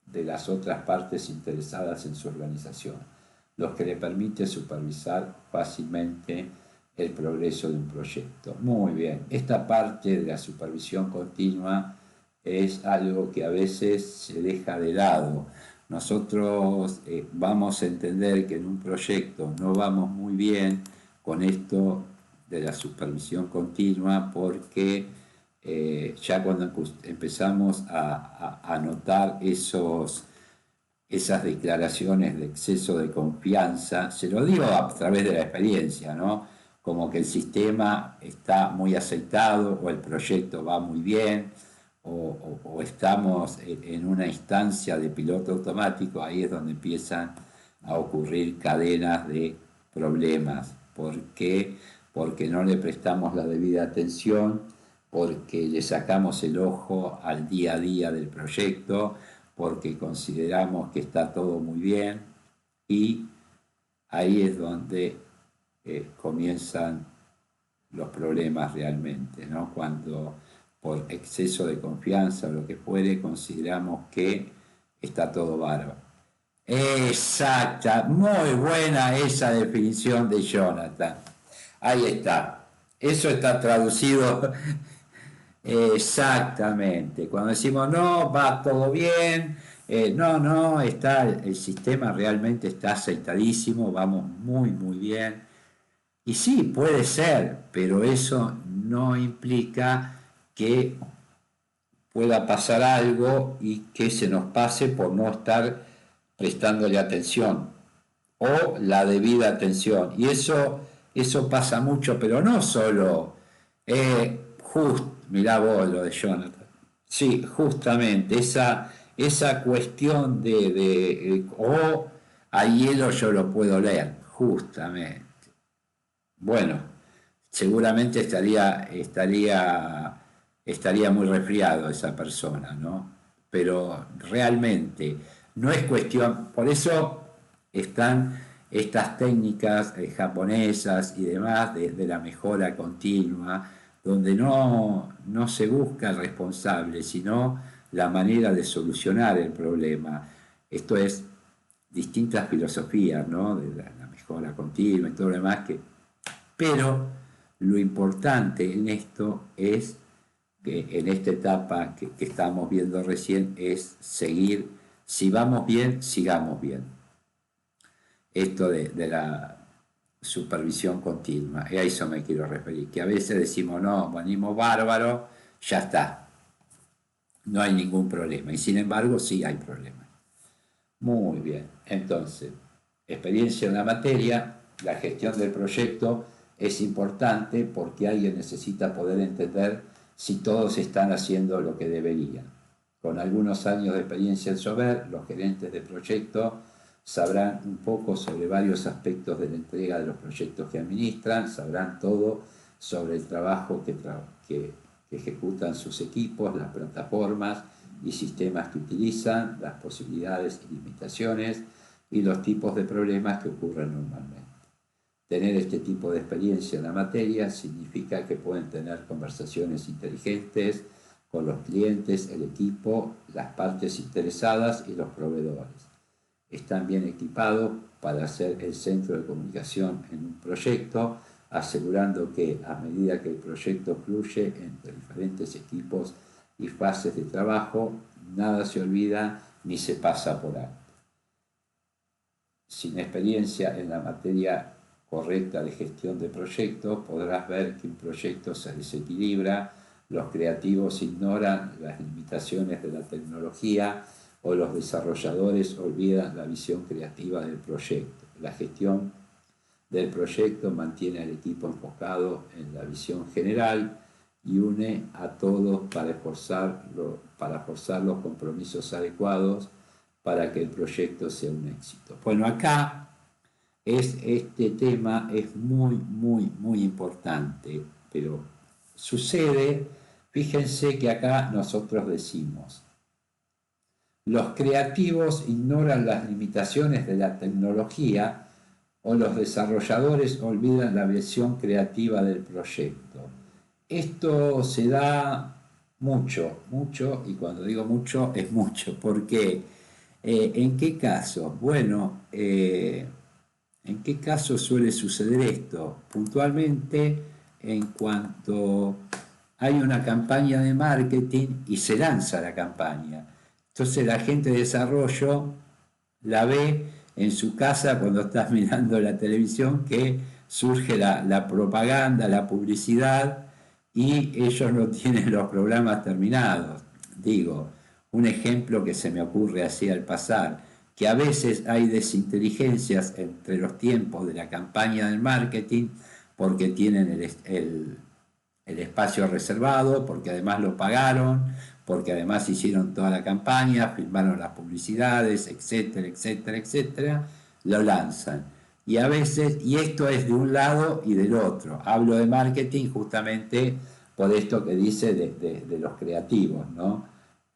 de las otras partes interesadas en su organización, lo que le permite supervisar fácilmente el progreso de un proyecto. Muy bien, esta parte de la supervisión continua es algo que a veces se deja de lado. Nosotros vamos a entender que en un proyecto no vamos muy bien con esto de la supervisión continua porque ya cuando empezamos a notar esas declaraciones de exceso de confianza, se lo digo a través de la experiencia, ¿no? Como que el sistema está muy aceitado o el proyecto va muy bien o estamos en una instancia de piloto automático, ahí es donde empiezan a ocurrir cadenas de problemas. ¿Por qué? Porque no le prestamos la debida atención, porque le sacamos el ojo al día a día del proyecto, porque consideramos que está todo muy bien y ahí es donde comienzan los problemas realmente, ¿no? Cuando por exceso de confianza o lo que fuere consideramos que está todo bárbaro. Exacta, muy buena esa definición de Jonathan. Ahí está. Eso está traducido exactamente. Cuando decimos no, va todo bien, no, el sistema realmente está aceitadísimo, vamos muy, muy bien. Y sí, puede ser, pero eso no implica que pueda pasar algo y que se nos pase por no estar prestándole atención o la debida atención. Y eso pasa mucho, pero no solo, mirá vos lo de Jonathan. Sí, justamente, esa cuestión o a hielo yo lo puedo leer, justamente. Bueno, seguramente estaría muy resfriado esa persona, ¿no? Pero realmente no es cuestión, por eso están estas técnicas japonesas y demás de la mejora continua, donde no se busca el responsable, sino la manera de solucionar el problema. Esto es distintas filosofías, ¿no? De la mejora continua y todo lo demás pero lo importante en esto es que en esta etapa que estamos viendo recién es seguir, si vamos bien, sigamos bien. Esto de la supervisión continua, y a eso me quiero referir, que a veces decimos, no, venimos bárbaro, ya está, no hay ningún problema, y sin embargo sí hay problemas. Muy bien, entonces, experiencia en la materia, la gestión del proyecto es importante porque alguien necesita poder entender si todos están haciendo lo que deberían. Con algunos años de experiencia en Sober, los gerentes de proyecto sabrán un poco sobre varios aspectos de la entrega de los proyectos que administran, sabrán todo sobre el trabajo que ejecutan sus equipos, las plataformas y sistemas que utilizan, las posibilidades y limitaciones y los tipos de problemas que ocurren normalmente. Tener este tipo de experiencia en la materia significa que pueden tener conversaciones inteligentes con los clientes, el equipo, las partes interesadas y los proveedores. Están bien equipados para ser el centro de comunicación en un proyecto, asegurando que a medida que el proyecto fluye entre diferentes equipos y fases de trabajo, nada se olvida ni se pasa por alto. Sin experiencia en la materia correcta de gestión de proyectos, podrás ver que un proyecto se desequilibra, los creativos ignoran las limitaciones de la tecnología o los desarrolladores olvidan la visión creativa del proyecto. La gestión del proyecto mantiene al equipo enfocado en la visión general y une a todos para forzar los compromisos adecuados para que el proyecto sea un éxito. Bueno, acá este tema es muy importante, pero sucede, fíjense que acá nosotros decimos, los creativos ignoran las limitaciones de la tecnología o los desarrolladores olvidan la visión creativa del proyecto. Esto se da mucho, y cuando digo mucho es mucho, porque ¿en qué caso? Bueno, ¿en qué caso suele suceder esto? Puntualmente, en cuanto hay una campaña de marketing y se lanza la campaña. Entonces la gente de desarrollo la ve en su casa cuando estás mirando la televisión que surge la propaganda, la publicidad y ellos no tienen los programas terminados. Digo, un ejemplo que se me ocurre así al pasar, que a veces hay desinteligencias entre los tiempos de la campaña del marketing porque tienen el espacio reservado, porque además lo pagaron, porque además hicieron toda la campaña, filmaron las publicidades, etcétera, lo lanzan. Y a veces, y esto es de un lado y del otro, hablo de marketing justamente por esto que dice de los creativos, ¿no?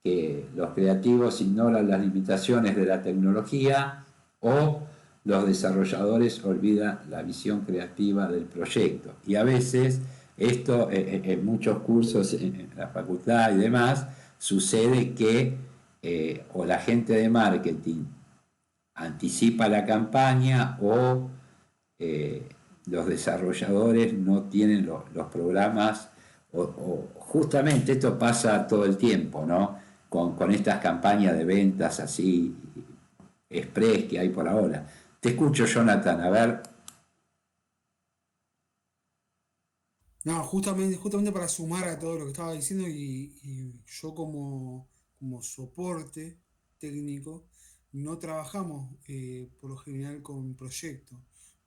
Que los creativos ignoran las limitaciones de la tecnología o los desarrolladores olvidan la visión creativa del proyecto. Y a veces esto en muchos cursos en la facultad y demás sucede que o la gente de marketing anticipa la campaña o eh, los desarrolladores no tienen los programas o justamente esto pasa todo el tiempo, ¿no? Con estas campañas de ventas así express que hay por ahora. Te escucho, Jonathan, a ver. No, justamente para sumar a todo lo que estaba diciendo y yo como soporte técnico, no trabajamos por lo general con proyectos,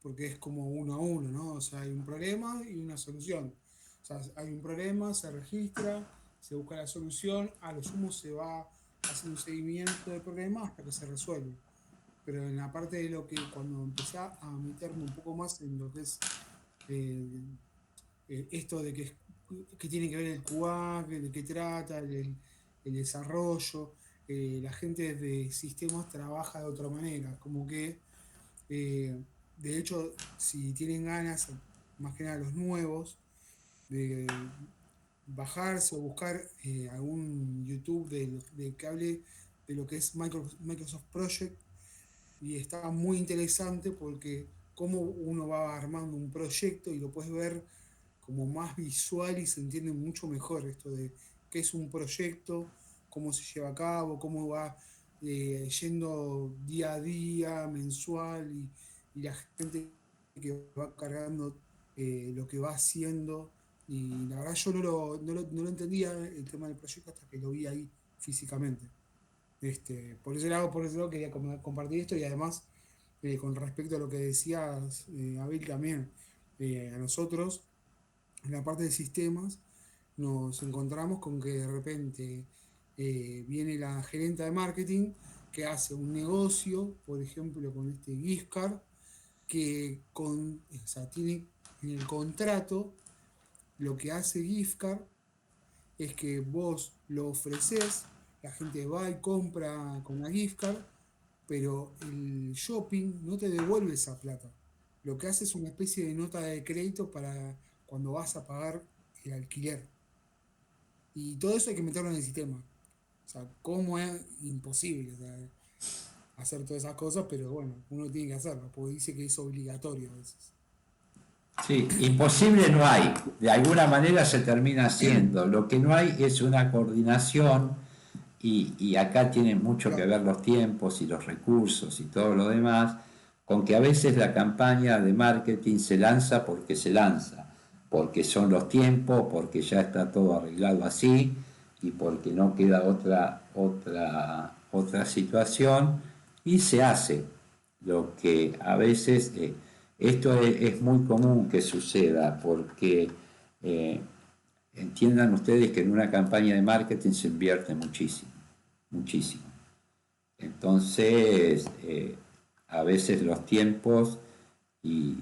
porque es como uno a uno, ¿no? O sea, hay un problema y una solución. O sea, hay un problema, se registra, se busca la solución, a lo sumo se va haciendo un seguimiento del problema hasta que se resuelve. Pero en la parte de lo que cuando empecé a meterme un poco más en lo que es eh, esto de que tiene que ver el QA, de qué trata, el desarrollo, la gente de sistemas trabaja de otra manera, como que, de hecho, si tienen ganas, más que nada los nuevos, de bajarse o buscar algún YouTube de que hable de lo que es Microsoft Project, y está muy interesante porque cómo uno va armando un proyecto y lo puedes ver como más visual y se entiende mucho mejor esto de qué es un proyecto, cómo se lleva a cabo, cómo va yendo día a día, mensual, y la gente que va cargando lo que va haciendo. Y la verdad yo no lo entendía el tema del proyecto hasta que lo vi ahí físicamente. Por ese lado quería compartir esto y además con respecto a lo que decías, Abel, también, a nosotros en la parte de sistemas nos encontramos con que de repente viene la gerente de marketing que hace un negocio, por ejemplo, con este gift card, o sea, tiene en el contrato lo que hace gift card es que vos lo ofreces, la gente va y compra con la gift card, pero el shopping no te devuelve esa plata. Lo que hace es una especie de nota de crédito para cuando vas a pagar el alquiler. Y todo eso hay que meterlo en el sistema. O sea, ¿cómo es imposible? O sea, hacer todas esas cosas, pero bueno, uno tiene que hacerlo, porque dice que es obligatorio a veces. Sí, imposible no hay, de alguna manera se termina haciendo. Lo que no hay es una coordinación y acá tienen mucho que Claro, ver los tiempos y los recursos y todo lo demás, con que a veces la campaña de marketing se lanza porque se lanza, porque son los tiempos, porque ya está todo arreglado así y porque no queda otra situación y se hace. Lo que a veces, esto es muy común que suceda porque eh, entiendan ustedes que en una campaña de marketing se invierte muchísimo, muchísimo. Entonces, a veces los tiempos y,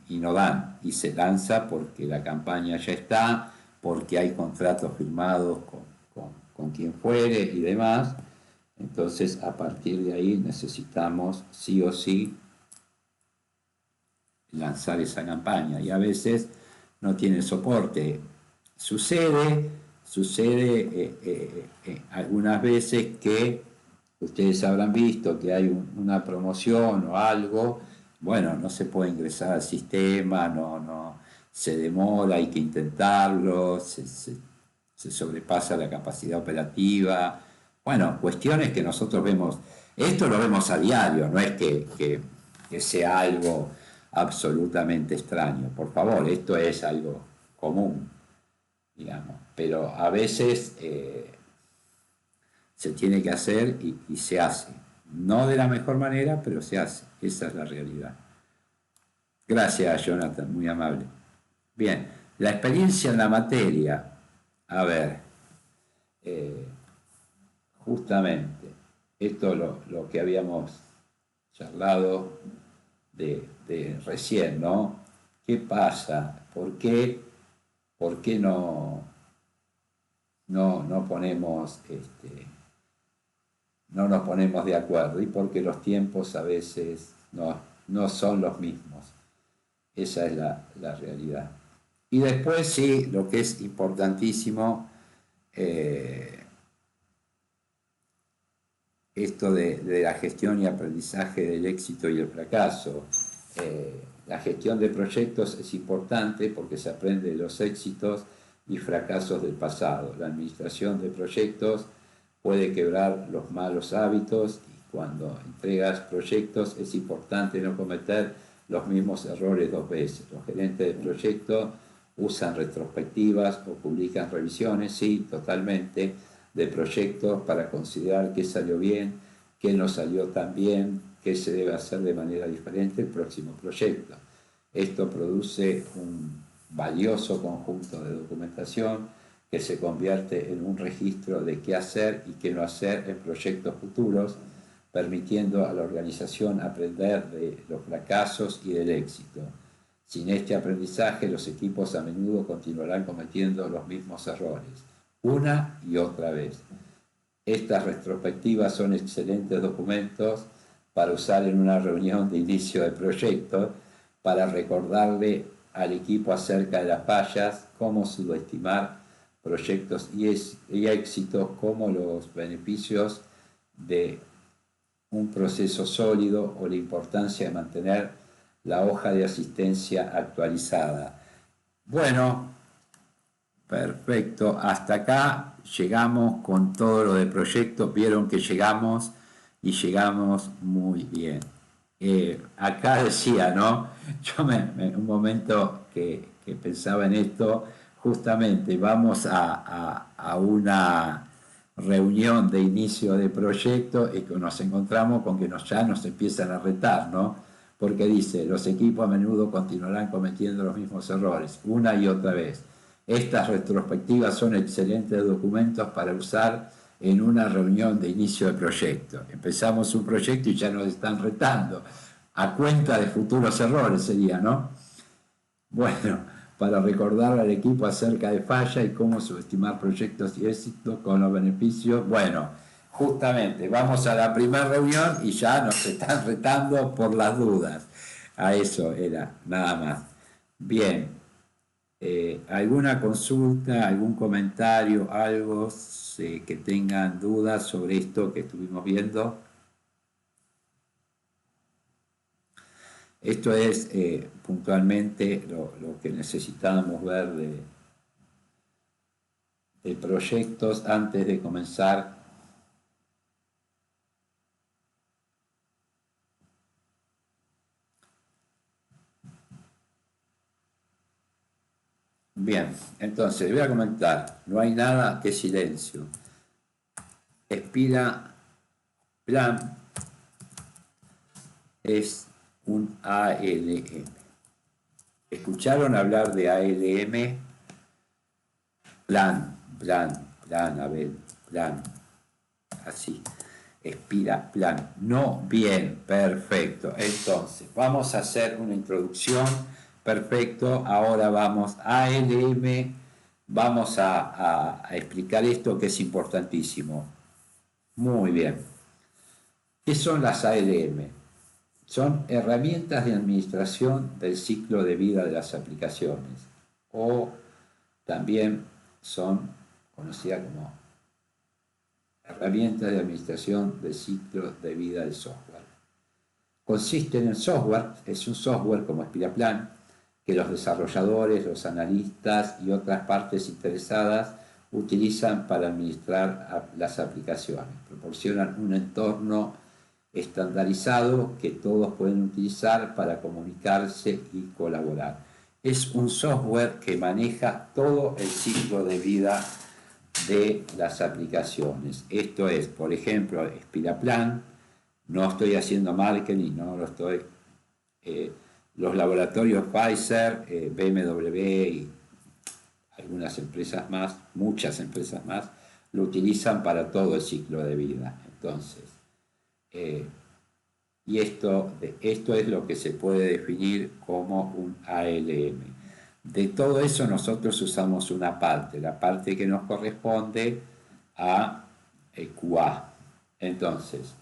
y no dan, y se lanza porque la campaña ya está, porque hay contratos firmados con quien fuere y demás. Entonces, a partir de ahí necesitamos sí o sí lanzar esa campaña y a veces no tiene soporte. Sucede algunas veces que ustedes habrán visto que hay una promoción o algo, bueno, no se puede ingresar al sistema, no, se demora, hay que intentarlo, se sobrepasa la capacidad operativa. Bueno, cuestiones que nosotros vemos, esto lo vemos a diario, no es que sea algo absolutamente extraño. Por favor, esto es algo común, digamos, pero a veces se tiene que hacer y se hace. No de la mejor manera, pero se hace. Esa es la realidad. Gracias, Jonathan, muy amable. Bien, la experiencia en la materia. A ver, eh, justamente, esto lo que habíamos charlado de recién, ¿no? ¿Qué pasa? ¿Por qué no ponemos, no nos ponemos de acuerdo? Y porque los tiempos a veces no son los mismos. Esa es la realidad. Y después sí, lo que es importantísimo, eh, esto de la gestión y aprendizaje del éxito y el fracaso. La gestión de proyectos es importante porque se aprende de los éxitos y fracasos del pasado. La administración de proyectos puede quebrar los malos hábitos y cuando entregas proyectos es importante no cometer los mismos errores dos veces. Los gerentes de proyectos usan retrospectivas o publican revisiones, sí, totalmente, de proyectos para considerar qué salió bien, qué no salió tan bien, qué se debe hacer de manera diferente el próximo proyecto. Esto produce un valioso conjunto de documentación que se convierte en un registro de qué hacer y qué no hacer en proyectos futuros, permitiendo a la organización aprender de los fracasos y del éxito. Sin este aprendizaje, los equipos a menudo continuarán cometiendo los mismos errores, una y otra vez. Estas retrospectivas son excelentes documentos para usar en una reunión de inicio de proyecto, para recordarle al equipo acerca de las fallas, cómo subestimar proyectos y éxitos, como los beneficios de un proceso sólido o la importancia de mantener la hoja de asistencia actualizada. Bueno, perfecto. Hasta acá llegamos con todo lo de proyectos. Vieron que llegamos y llegamos muy bien. Acá decía, ¿no? Yo un momento que pensaba en esto, justamente vamos a una reunión de inicio de proyecto y que nos encontramos con que ya nos empiezan a retar, ¿no? Porque dice, los equipos a menudo continuarán cometiendo los mismos errores, una y otra vez. Estas retrospectivas son excelentes documentos para usar en una reunión de inicio de proyecto. Empezamos un proyecto y ya nos están retando, a cuenta de futuros errores sería, ¿no? Bueno, para recordar al equipo acerca de falla y cómo subestimar proyectos y éxitos con los beneficios. Bueno, justamente, vamos a la primera reunión y ya nos están retando por las dudas. A eso era, nada más. Bien, ¿alguna consulta, algún comentario, algo que tengan dudas sobre esto que estuvimos viendo? Esto es puntualmente lo que necesitábamos ver de proyectos antes de comenzar. Bien, entonces voy a comentar, no hay nada que silencio. Expira Plan es un ALM. ¿Escucharon hablar de ALM? Plan, a ver, plan, así. Expira, plan. No, bien, perfecto. Entonces, vamos a hacer una introducción. Perfecto, ahora vamos a ALM. Vamos a explicar esto que es importantísimo. Muy bien. ¿Qué son las ALM? Son herramientas de administración del ciclo de vida de las aplicaciones o también son conocidas como herramientas de administración del ciclo de vida del software. Consisten en software, es un software como Spiraplan, que los desarrolladores, los analistas y otras partes interesadas utilizan para administrar las aplicaciones. Proporcionan un entorno estandarizado que todos pueden utilizar para comunicarse y colaborar. Es un software que maneja todo el ciclo de vida de las aplicaciones. Esto es, por ejemplo, Spiraplan. No estoy haciendo marketing, no lo estoy. Los laboratorios Pfizer, BMW y algunas empresas más, muchas empresas más, lo utilizan para todo el ciclo de vida. Entonces, y esto es lo que se puede definir como un ALM. De todo eso nosotros usamos una parte, la parte que nos corresponde a QA. Entonces,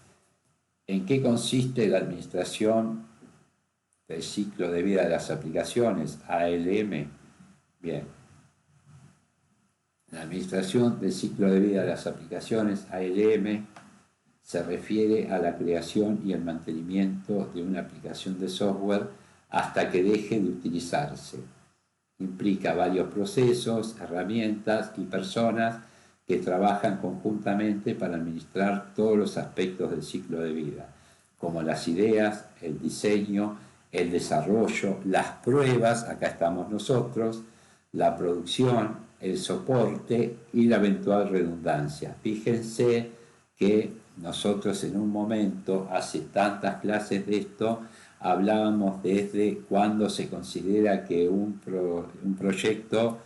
¿en qué consiste la administración del ciclo de vida de las aplicaciones, ALM? Bien, la administración del ciclo de vida de las aplicaciones, ALM, se refiere a la creación y el mantenimiento de una aplicación de software hasta que deje de utilizarse. Implica varios procesos, herramientas y personas que trabajan conjuntamente para administrar todos los aspectos del ciclo de vida, como las ideas, el diseño, el desarrollo, las pruebas, acá estamos nosotros, la producción, el soporte y la eventual redundancia. Fíjense que nosotros en un momento, hace tantas clases de esto, hablábamos desde cuando se considera que un proyecto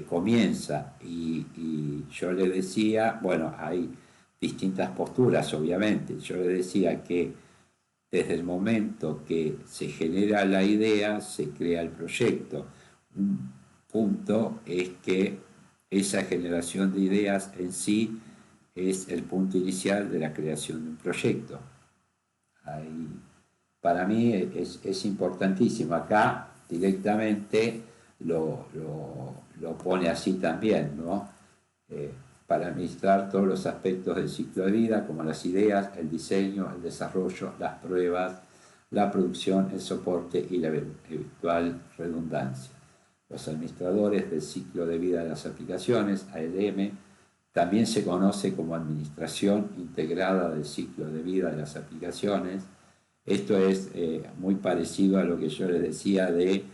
comienza y yo le decía, bueno, hay distintas posturas obviamente, yo le decía que desde el momento que se genera la idea, se crea el proyecto. Un punto es que esa generación de ideas en sí es el punto inicial de la creación de un proyecto. Ahí, para mí es importantísimo. Acá directamente lo pone así también, ¿no? Para administrar todos los aspectos del ciclo de vida, como las ideas, el diseño, el desarrollo, las pruebas, la producción, el soporte y la eventual redundancia. Los administradores del ciclo de vida de las aplicaciones, ALM, también se conoce como administración integrada del ciclo de vida de las aplicaciones. Esto es muy parecido a lo que yo les decía de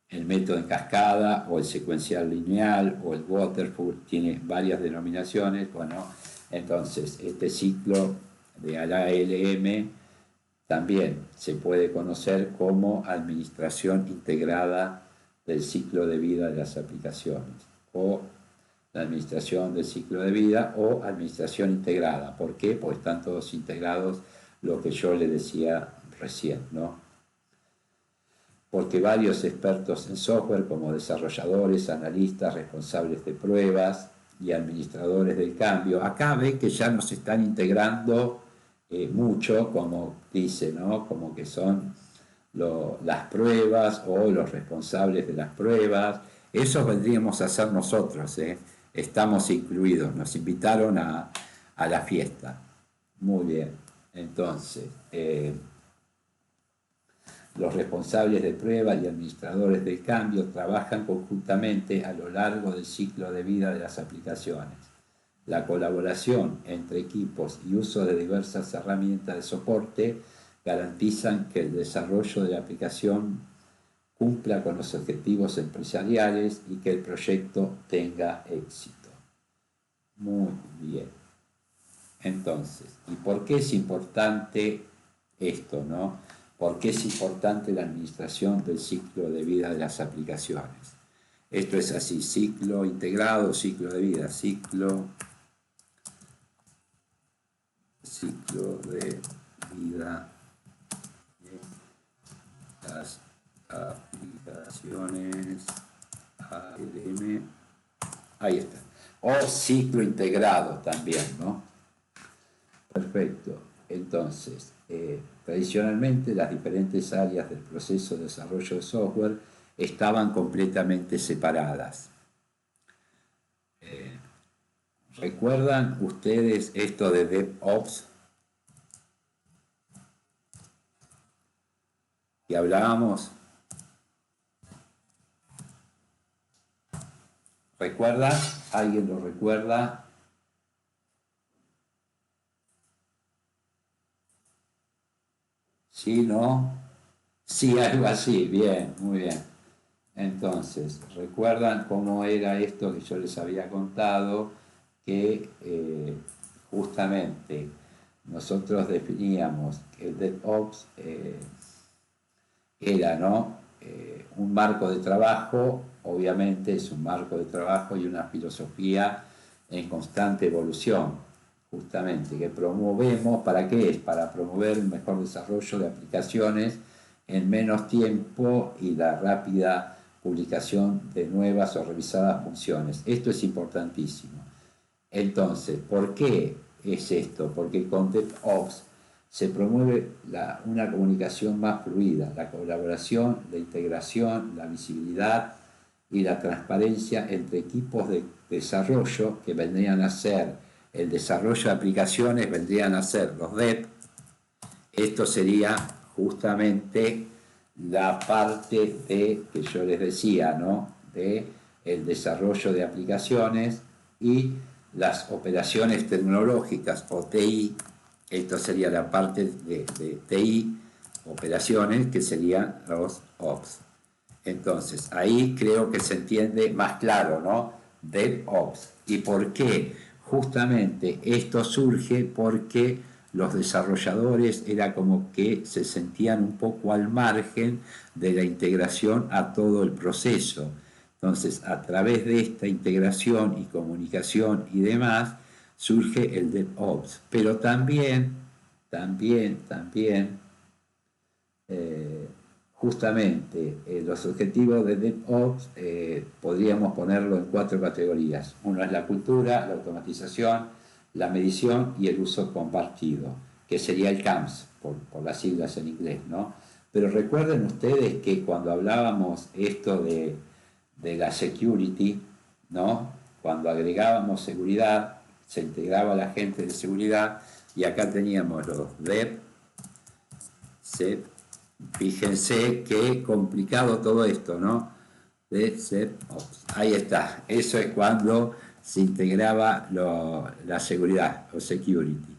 el método en cascada o el secuencial lineal o el waterfall, tiene varias denominaciones. Bueno, entonces este ciclo de ALM también se puede conocer como administración integrada del ciclo de vida de las aplicaciones o la administración del ciclo de vida o administración integrada. ¿Por qué? Porque están todos integrados, lo que yo le decía recién, ¿no? Porque varios expertos en software, como desarrolladores, analistas, responsables de pruebas y administradores del cambio, acá ve que ya nos están integrando mucho, como dice, ¿no? Como que son las pruebas o los responsables de las pruebas. Eso vendríamos a hacer nosotros, ¿eh? Estamos incluidos, nos invitaron a la fiesta. Muy bien, entonces, los responsables de pruebas y administradores del cambio trabajan conjuntamente a lo largo del ciclo de vida de las aplicaciones. La colaboración entre equipos y uso de diversas herramientas de soporte garantizan que el desarrollo de la aplicación cumpla con los objetivos empresariales y que el proyecto tenga éxito. Muy bien. Entonces, ¿y por qué es importante esto, no? ¿Por qué es importante la administración del ciclo de vida de las aplicaciones? Esto es así, ciclo integrado, ciclo de vida, ciclo de vida de las aplicaciones ARM. Ahí está. O ciclo integrado también, ¿no? Perfecto. Entonces, tradicionalmente las diferentes áreas del proceso de desarrollo de software estaban completamente separadas. ¿Recuerdan ustedes esto de DevOps? Que hablábamos. ¿Recuerda? ¿Alguien lo recuerda? ¿Sí, no? Sí, algo así. Bien, muy bien. Entonces, ¿recuerdan cómo era esto que yo les había contado? Que justamente nosotros definíamos que el DevOps era, ¿no? Un marco de trabajo, obviamente es un marco de trabajo y una filosofía en constante evolución, justamente, que promovemos. ¿Para qué es? Para promover el mejor desarrollo de aplicaciones en menos tiempo y la rápida publicación de nuevas o revisadas funciones. Esto es importantísimo. Entonces, ¿por qué es esto? Porque con DevOps se promueve una comunicación más fluida, la colaboración, la integración, la visibilidad y la transparencia entre equipos de desarrollo que vendrían a ser el desarrollo de aplicaciones, vendrían a ser los dev. Esto sería justamente la parte de que yo les decía, ¿no? De el desarrollo de aplicaciones y las operaciones tecnológicas o TI. Esto sería la parte de TI, operaciones, que serían los Ops. Entonces, ahí creo que se entiende más claro, ¿no? DevOps. ¿Y por qué? Justamente esto surge porque los desarrolladores era como que se sentían un poco al margen de la integración a todo el proceso. Entonces, a través de esta integración y comunicación y demás, surge el DevOps. Pero también, justamente los objetivos de DevOps podríamos ponerlo en 4 categorías. Uno es la cultura, la automatización, la medición y el uso compartido, que sería el CAMS, por las siglas en inglés, ¿no? Pero recuerden ustedes que cuando hablábamos esto de la security, ¿no? Cuando agregábamos seguridad, se integraba la gente de seguridad y acá teníamos los fíjense qué complicado todo esto, ¿no? Ahí está, eso es cuando se integraba la seguridad o security.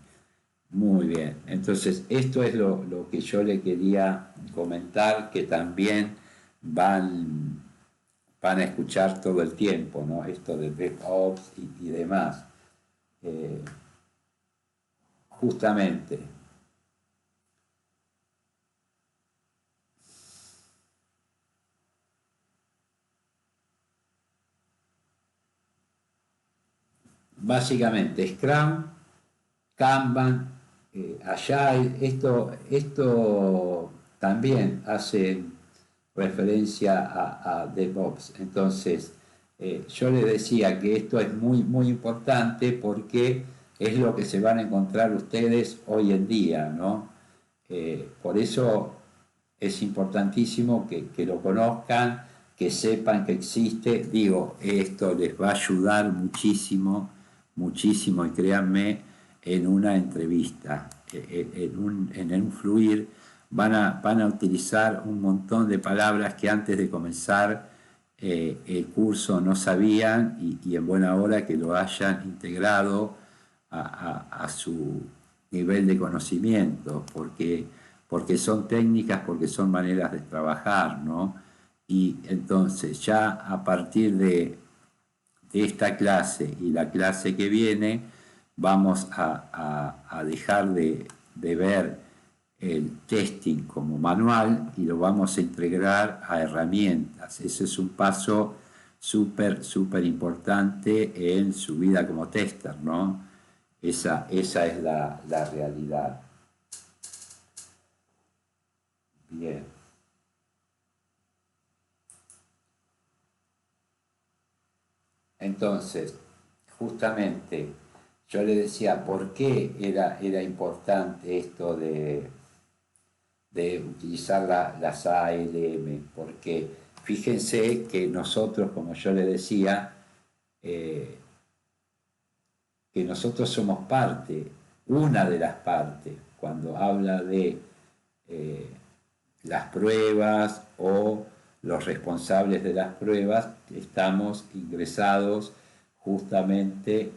Muy bien, entonces esto es lo que yo le quería comentar, que también van a escuchar todo el tiempo, ¿no? Esto de DevOps y demás. Eh, Justamente. básicamente Scrum, Kanban, Agile, esto también hace referencia a DevOps. Entonces, yo les decía que esto es muy, muy importante porque es lo que se van a encontrar ustedes hoy en día, ¿no? Por eso es importantísimo que lo conozcan, que sepan que existe. Digo, esto les va a ayudar muchísimo, muchísimo, y créanme, en una entrevista, en un fluir, van a utilizar un montón de palabras que antes de comenzar el curso no sabían, y en buena hora que lo hayan integrado a su nivel de conocimiento, porque son técnicas, porque son maneras de trabajar, ¿no? Y entonces ya a partir de esta clase y la clase que viene, vamos a dejar de ver el testing como manual y lo vamos a integrar a herramientas. Ese es un paso súper, súper importante en su vida como tester, ¿no? Esa es la realidad. Bien. Entonces, justamente, yo le decía por qué era importante esto de utilizar las ALM, porque fíjense que nosotros, como yo le decía, que nosotros somos parte, una de las partes, cuando habla de las pruebas o los responsables de las pruebas, estamos ingresados justamente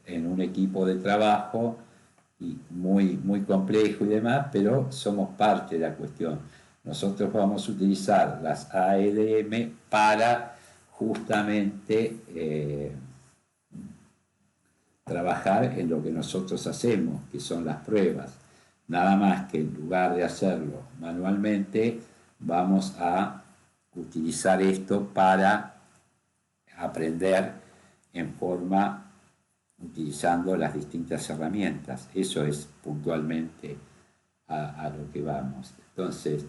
en un equipo de trabajo y muy, muy complejo y demás, pero somos parte de la cuestión. Nosotros vamos a utilizar las ALM para justamente trabajar en lo que nosotros hacemos, que son las pruebas. Nada más que en lugar de hacerlo manualmente, vamos a utilizar esto para aprender en forma utilizando las distintas herramientas. Eso es puntualmente a lo que vamos. Entonces,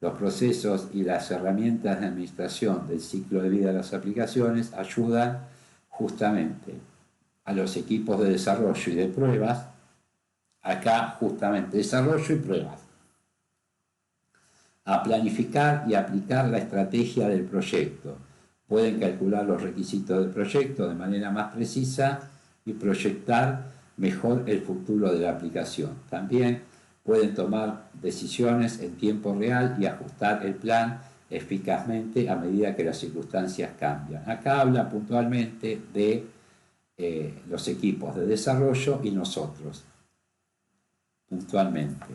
los procesos y las herramientas de administración del ciclo de vida de las aplicaciones ayudan justamente a los equipos de desarrollo y de pruebas, acá justamente desarrollo y pruebas, a planificar y aplicar la estrategia del proyecto. Pueden calcular los requisitos del proyecto de manera más precisa y proyectar mejor el futuro de la aplicación. También pueden tomar decisiones en tiempo real y ajustar el plan eficazmente a medida que las circunstancias cambian. Acá habla puntualmente de los equipos de desarrollo y nosotros, puntualmente.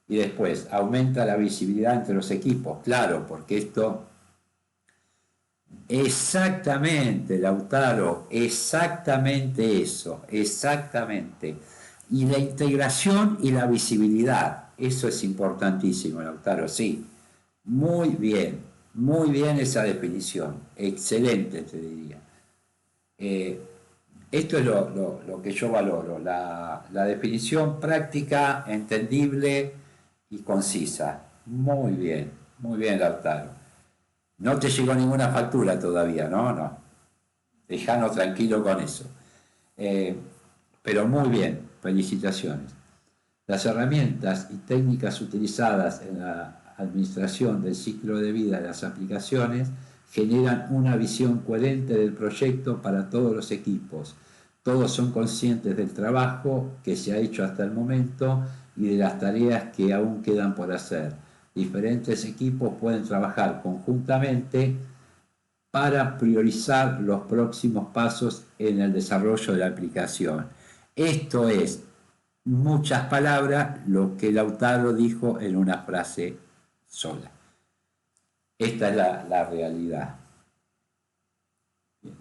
Y después, aumenta la visibilidad entre los equipos, claro, porque esto, exactamente, Lautaro, exactamente eso, exactamente. Y la integración y la visibilidad, eso es importantísimo, Lautaro, sí. Muy bien esa definición, excelente te diría. Esto es lo que yo valoro, la definición práctica, entendible y concisa. Muy bien, Lautaro. No te llegó ninguna factura todavía, ¿no? No. Dejanos tranquilo con eso. Pero muy bien, felicitaciones. Las herramientas y técnicas utilizadas en la administración del ciclo de vida de las aplicaciones generan una visión coherente del proyecto para todos los equipos. Todos son conscientes del trabajo que se ha hecho hasta el momento y de las tareas que aún quedan por hacer. Diferentes equipos pueden trabajar conjuntamente para priorizar los próximos pasos en el desarrollo de la aplicación. Esto es, muchas palabras, lo que Lautaro dijo en una frase sola. Esta es la realidad. Bien.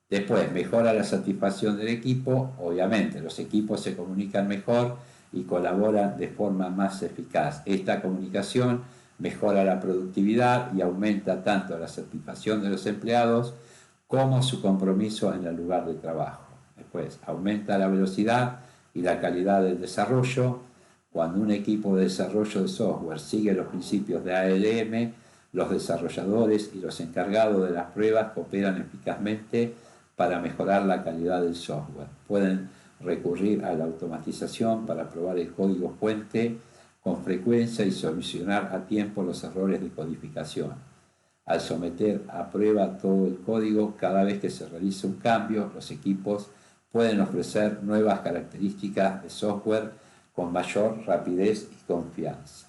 Después, mejora la satisfacción del equipo. Obviamente, los equipos se comunican mejor y colaboran de forma más eficaz. Esta comunicación mejora la productividad y aumenta tanto la satisfacción de los empleados como su compromiso en el lugar de trabajo. Después, aumenta la velocidad y la calidad del desarrollo. Cuando un equipo de desarrollo de software sigue los principios de ALM, los desarrolladores y los encargados de las pruebas cooperan eficazmente para mejorar la calidad del software. Pueden recurrir a la automatización para probar el código fuente con frecuencia y solucionar a tiempo los errores de codificación. Al someter a prueba todo el código, cada vez que se realiza un cambio, los equipos pueden ofrecer nuevas características de software con mayor rapidez y confianza.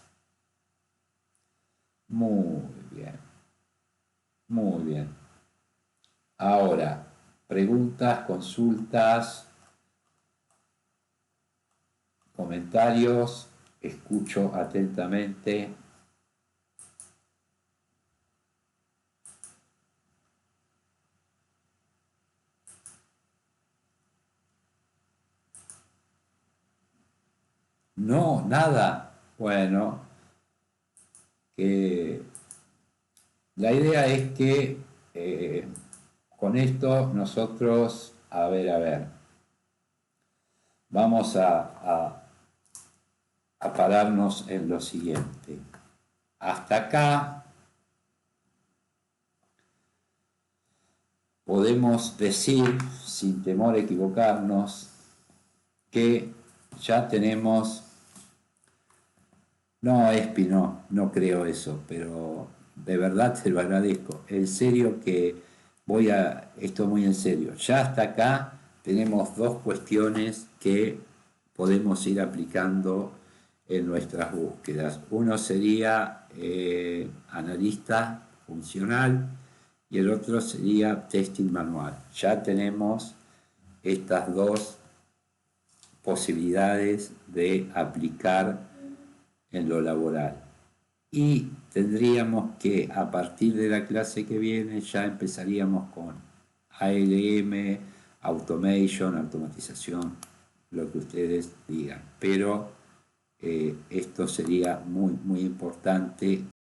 Muy bien, muy bien. Ahora, preguntas, consultas, comentarios, escucho atentamente. No, nada. Bueno, que la idea es que con esto nosotros, a ver, vamos a pararnos en lo siguiente. Hasta acá podemos decir, sin temor a equivocarnos, que ya tenemos... No, Espi, no creo eso, pero de verdad te lo agradezco. En serio que esto muy en serio. Ya hasta acá tenemos dos cuestiones que podemos ir aplicando en nuestras búsquedas. Uno sería analista funcional y el otro sería testing manual. Ya tenemos estas dos posibilidades de aplicar en lo laboral. Y tendríamos que, a partir de la clase que viene, ya empezaríamos con ALM, automatización, lo que ustedes digan. Pero esto sería muy, muy importante